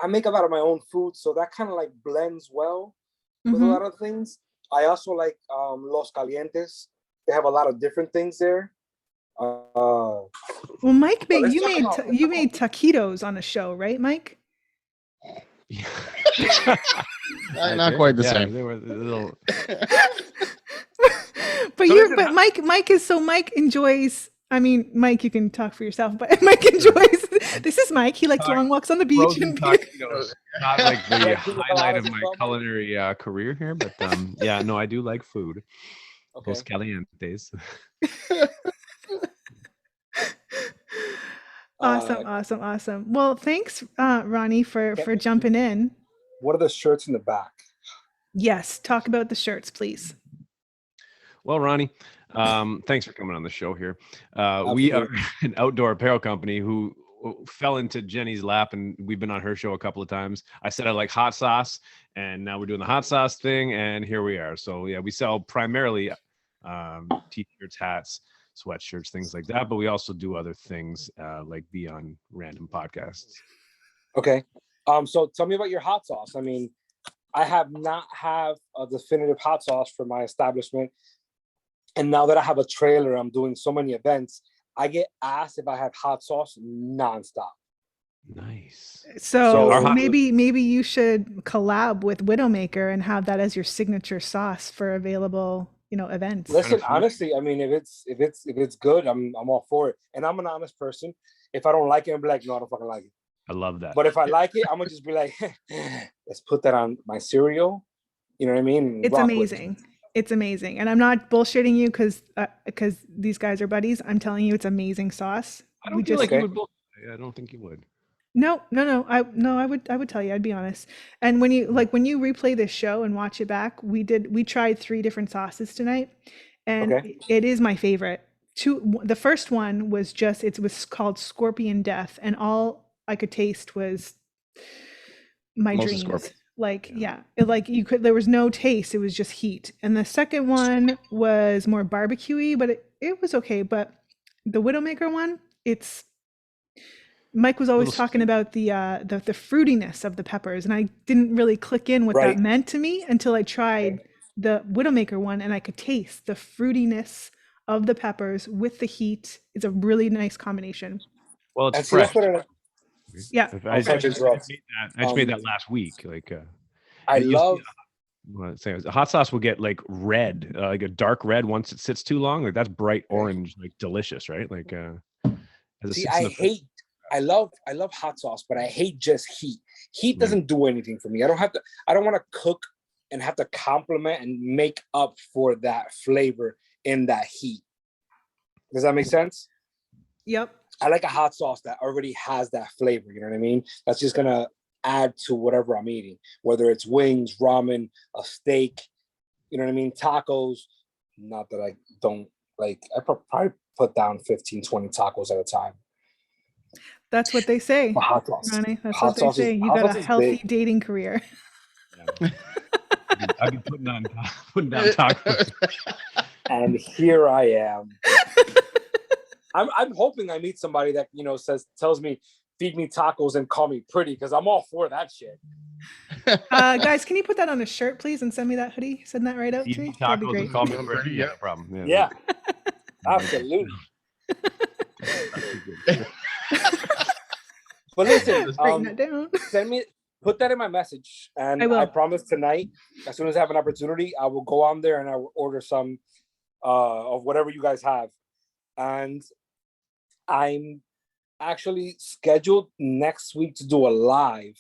S4: I make a lot of my own food, so that kind of like blends well with a lot of things. I also like Los Calientes. They have a lot of different things there.
S1: Well, Mike, you made taquitos on a show, right, Mike?
S3: Yeah.
S2: Not quite the same.
S3: They were a little...
S1: but Mike enjoys. I mean, Mike, you can talk for yourself, but Mike enjoys. This is Mike. He likes long walks on the beach. And
S3: taquitos. Not like the highlight of my culinary career here, but yeah, no, I do like food. Okay. Los Calientes.
S1: Awesome. Well, thanks, Ronnie, for jumping in.
S4: what are the shirts in the back?
S1: Yes, talk about the shirts, please.
S3: Well, Ronnie, thanks for coming on the show here. We are an outdoor apparel company who fell into Jenny's lap, and we've been on her show a couple of times. I said I like hot sauce, and now we're doing the hot sauce thing, and here we are. So yeah, we sell primarily t-shirts, hats, sweatshirts, things like that, but we also do other things like be on random podcasts.
S4: Okay. So tell me about your hot sauce. I mean, I have not have a definitive hot sauce for my establishment. And now that I have a trailer, I'm doing so many events, I get asked if I have hot sauce nonstop.
S3: Nice.
S1: So maybe you should collab with WidowMaker and have that as your signature sauce for available, events.
S4: Listen, honestly, I mean, if it's good, I'm all for it. And I'm an honest person. If I don't like it, I'm like, no, I don't fucking like it.
S3: I love that.
S4: But if I like it, I'm gonna just be like, let's put that on my cereal. You know what I mean?
S1: It's amazing. It's amazing. And I'm not bullshitting you because these guys are buddies. I'm telling you, it's amazing sauce.
S3: I don't feel like you would bullshit. I don't think you would.
S1: No. I would tell you, I'd be honest. And when you replay this show and watch it back, we tried 3 different sauces tonight, and it is my favorite. The first one was it was called Scorpion Death, and all I could taste was my dreams. There was no taste, it was just heat. And the second one was more barbecuey, but it was okay. But the WidowMaker one, Mike was always talking about the fruitiness of the peppers, and I didn't really click in what that meant to me until I tried the WidowMaker one, and I could taste the fruitiness of the peppers with the heat. It's a really nice combination.
S3: Well, it's fresh.
S1: Yeah,
S3: I just made that last week.
S4: I love.
S3: Hot sauce will get like red, like a dark red once it sits too long. Like that's bright orange, like delicious, right? Like,
S4: I love hot sauce, but I hate just heat. Heat doesn't do anything for me. I don't want to cook and have to complement and make up for that flavor in that heat. Does that make sense?
S1: Yep.
S4: I like a hot sauce that already has that flavor. You know what I mean? That's just gonna add to whatever I'm eating, whether it's wings, ramen, a steak, you know what I mean? Tacos. Not that I don't like, I probably put down 15, 20 tacos at a time.
S1: That's what they say,
S4: hot sauce.
S1: Ronnie. That's what they say. You got a healthy dating career.
S3: I've been putting down tacos.
S4: And here I am. I'm hoping I meet somebody that, tells me, feed me tacos and call me pretty, because I'm all for that shit.
S1: Guys, can you put that on a shirt, please, and send me that hoodie? Send that right out to me. That'd be great.
S3: And call me pretty. Yeah, no problem.
S4: Yeah. Absolutely. But listen, put that in my message, and I promise tonight, as soon as I have an opportunity, I will go on there and I will order some of whatever you guys have. And I'm actually scheduled next week to do a live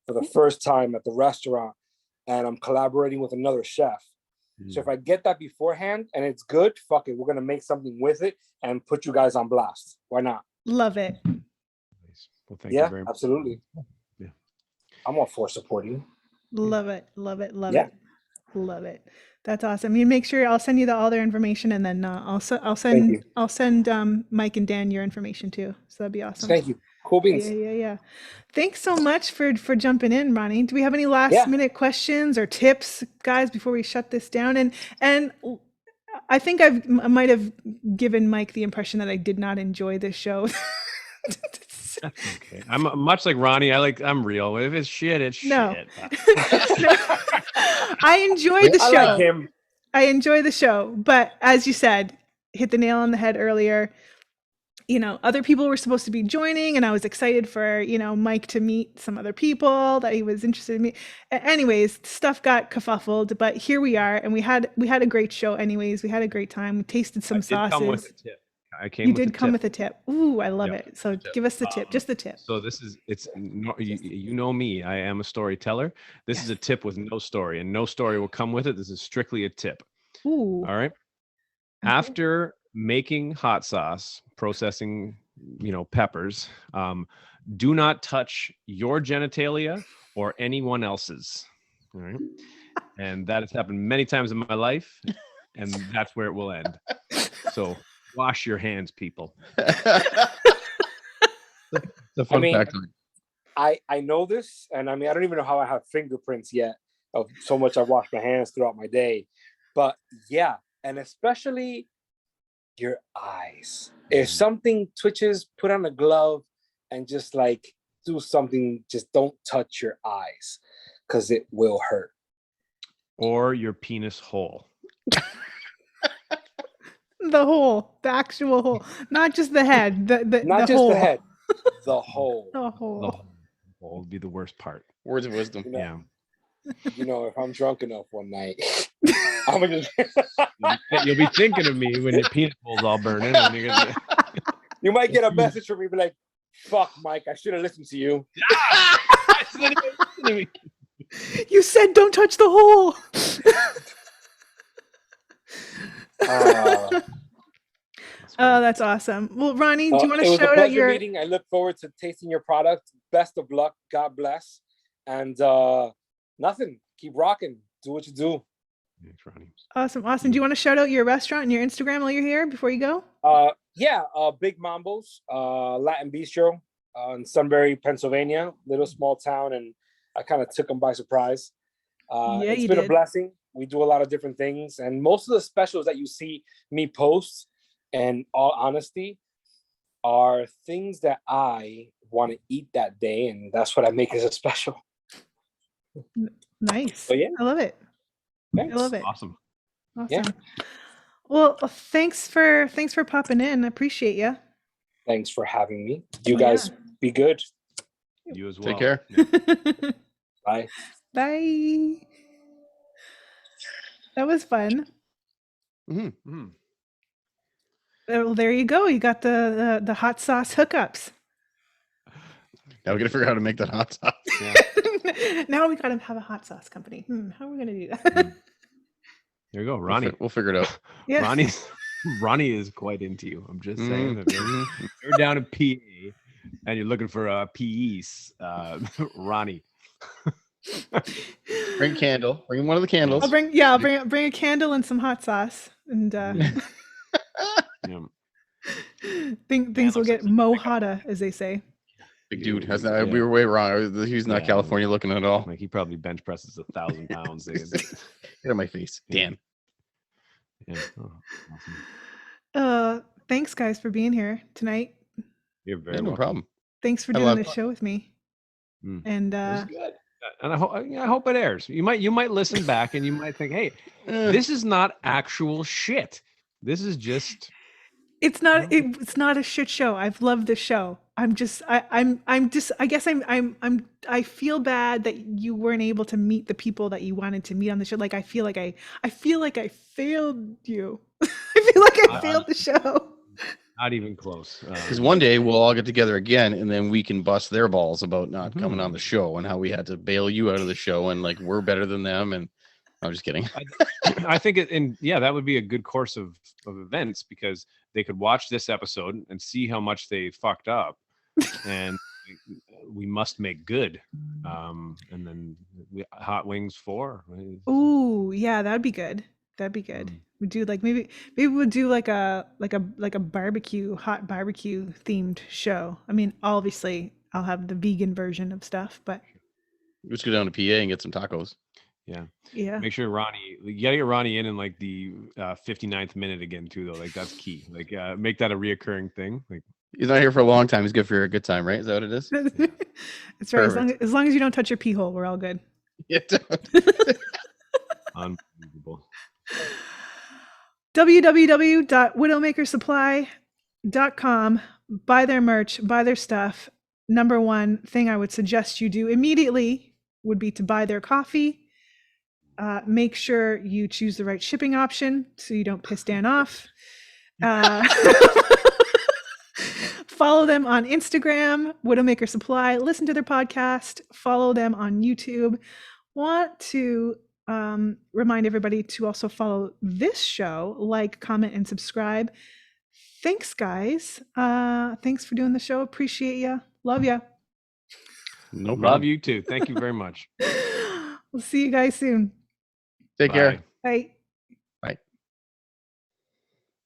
S4: for the first time at the restaurant, and I'm collaborating with another chef. So if I get that beforehand and it's good, fuck it, we're gonna make something with it and put you guys on blast. Why not?
S1: Love it.
S3: Well, thank you very much.
S4: Absolutely.
S3: Yeah,
S4: I'm all for supporting.
S1: Love it. That's awesome. You make sure I'll send you all their information, and then I'll send Mike and Dan your information too. So that'd be awesome.
S4: Thank you. Cool beans.
S1: Yeah. Thanks so much for jumping in, Ronnie. Do we have any last minute questions or tips, guys, before we shut this down? And I think I might have given Mike the impression that I did not enjoy this show.
S3: Okay. I'm much like Ronnie. I'm real. If it's shit, it's shit.
S1: I enjoyed the show.
S4: I like him.
S1: I enjoy the show, but as you said, hit the nail on the head earlier. Other people were supposed to be joining, and I was excited for, Mike to meet some other people that he was interested in. Anyways, stuff got kerfuffled, but here we are, and we had a great show. Anyways, we had a great time. We tasted some sauces. You did come with a tip. Ooh, I love it. So give us the tip, just the tip.
S3: So you know me, I am a storyteller. This is a tip with no story, and no story will come with it. This is strictly a tip.
S1: Ooh.
S3: All right. Okay. After making hot sauce, processing, peppers, Do not touch your genitalia or anyone else's. All right. And that has happened many times in my life, and that's where it will end. So wash your hands, people.
S2: The fun fact.
S4: I know this, and I mean, I don't even know how I have fingerprints yet of so much I wash my hands throughout my day. But yeah, and especially your eyes. If something twitches, put on a glove and just like do something. Just don't touch your eyes because it will hurt.
S3: Or your penis hole.
S1: The hole, the actual hole, not just the head.
S4: Not
S1: the
S4: just
S1: hole.
S4: the head, the hole.
S1: The hole.
S3: The hole would be the worst part.
S2: Words of wisdom.
S3: Yeah.
S4: You know, if I'm drunk enough one night, I'm gonna just
S3: You'll be thinking of me when your penis hole's all burning. And you're gonna...
S4: You might get a message from me, be like, "Fuck, Mike, I should have listened to you."
S1: You said don't touch the hole. Oh, that's awesome. Well, Ronny, do you want to shout out your
S4: meeting? I look forward to tasting your product. Best of luck. God bless. And nothing. Keep rocking. Do what you do.
S3: Thanks, Ronny.
S1: Awesome. Do you want to shout out your restaurant and your Instagram while you're here before you go?
S4: BigMambos, Latin Bistro in Sunbury, Pennsylvania. Little small town, and I kind of took them by surprise. It's been a blessing. We do a lot of different things, and most of the specials that you see me post, in all honesty, are things that I want to eat that day, and that's what I make as a special.
S1: Nice.
S4: So, yeah.
S1: I love it.
S4: Thanks.
S1: I love it.
S3: Awesome.
S4: Yeah.
S1: Well, thanks for popping in. I appreciate you.
S4: Thanks for having me. You guys be good.
S3: You as well.
S2: Take care.
S3: Yeah.
S4: Bye.
S1: Bye. That was fun.
S3: Mm-hmm.
S1: Well, there you go. You got the hot sauce hookups.
S2: Now we got to figure out how to make that hot sauce.
S3: Yeah.
S1: Now we got to have a hot sauce company. How are we going to do that?
S3: There you go, Ronny.
S2: We'll figure it out.
S1: Yeah.
S3: Ronny is quite into you. I'm just saying that you're down in PA and you're looking for PEs. Ronny.
S2: Bring a candle. Bring one of the candles.
S1: I'll bring a candle and some hot sauce, and things will get mohada, as they say.
S2: Big dude. We were way wrong. He's not California looking at all.
S3: Like he probably bench presses 1,000 pounds.
S2: Get out of my face. Damn.
S3: Yeah. Awesome.
S1: Thanks guys for being here tonight.
S3: You're very
S2: no problem.
S1: Thanks for doing this show with me. And
S3: good. And I hope it airs. You might listen back and you might think, hey, this is not actual shit. This is just
S1: it's not a shit show. I've loved this show. I feel bad that you weren't able to meet the people that you wanted to meet on the show. Like I feel like I failed you. I feel like I failed the show.
S3: Not even close.
S2: Because one day we'll all get together again, and then we can bust their balls about not coming on the show and how we had to bail you out of the show, and like we're better than them. And I'm just kidding.
S3: I think that would be a good course of events, because they could watch this episode and see how much they fucked up, and we must make good. And then Hot Wings 4.
S1: Ooh, yeah, that'd be good. We do like maybe we'll do like a barbecue, hot barbecue themed show. I mean, obviously I'll have the vegan version of stuff, but
S2: let's go down to PA and get some tacos.
S1: Yeah.
S3: Make sure you gotta get Ronny in like the 59th minute again too, though. Like that's key. Like make that a reoccurring thing. Like
S2: he's not here for a long time. He's good for a good time, right? Is that what it is?
S1: That's right. As long as you don't touch your pee hole, we're all good.
S2: Yeah.
S3: Unbelievable.
S1: www.widowmakersupply.com. Buy their merch, buy their stuff. Number one thing I would suggest you do immediately would be to buy their coffee. Make sure you choose the right shipping option so you don't piss Dan off. Follow them on Instagram, Widowmaker Supply. Listen to their podcast. Follow them on YouTube. Want to remind everybody to also follow this show, like, comment, and subscribe. Thanks, guys. Thanks for doing the show. Appreciate you. Love ya.
S2: No
S3: Love
S2: problem.
S3: you too. Thank you very much.
S1: We'll see you guys soon.
S2: Take care.
S3: Bye.
S1: Bye.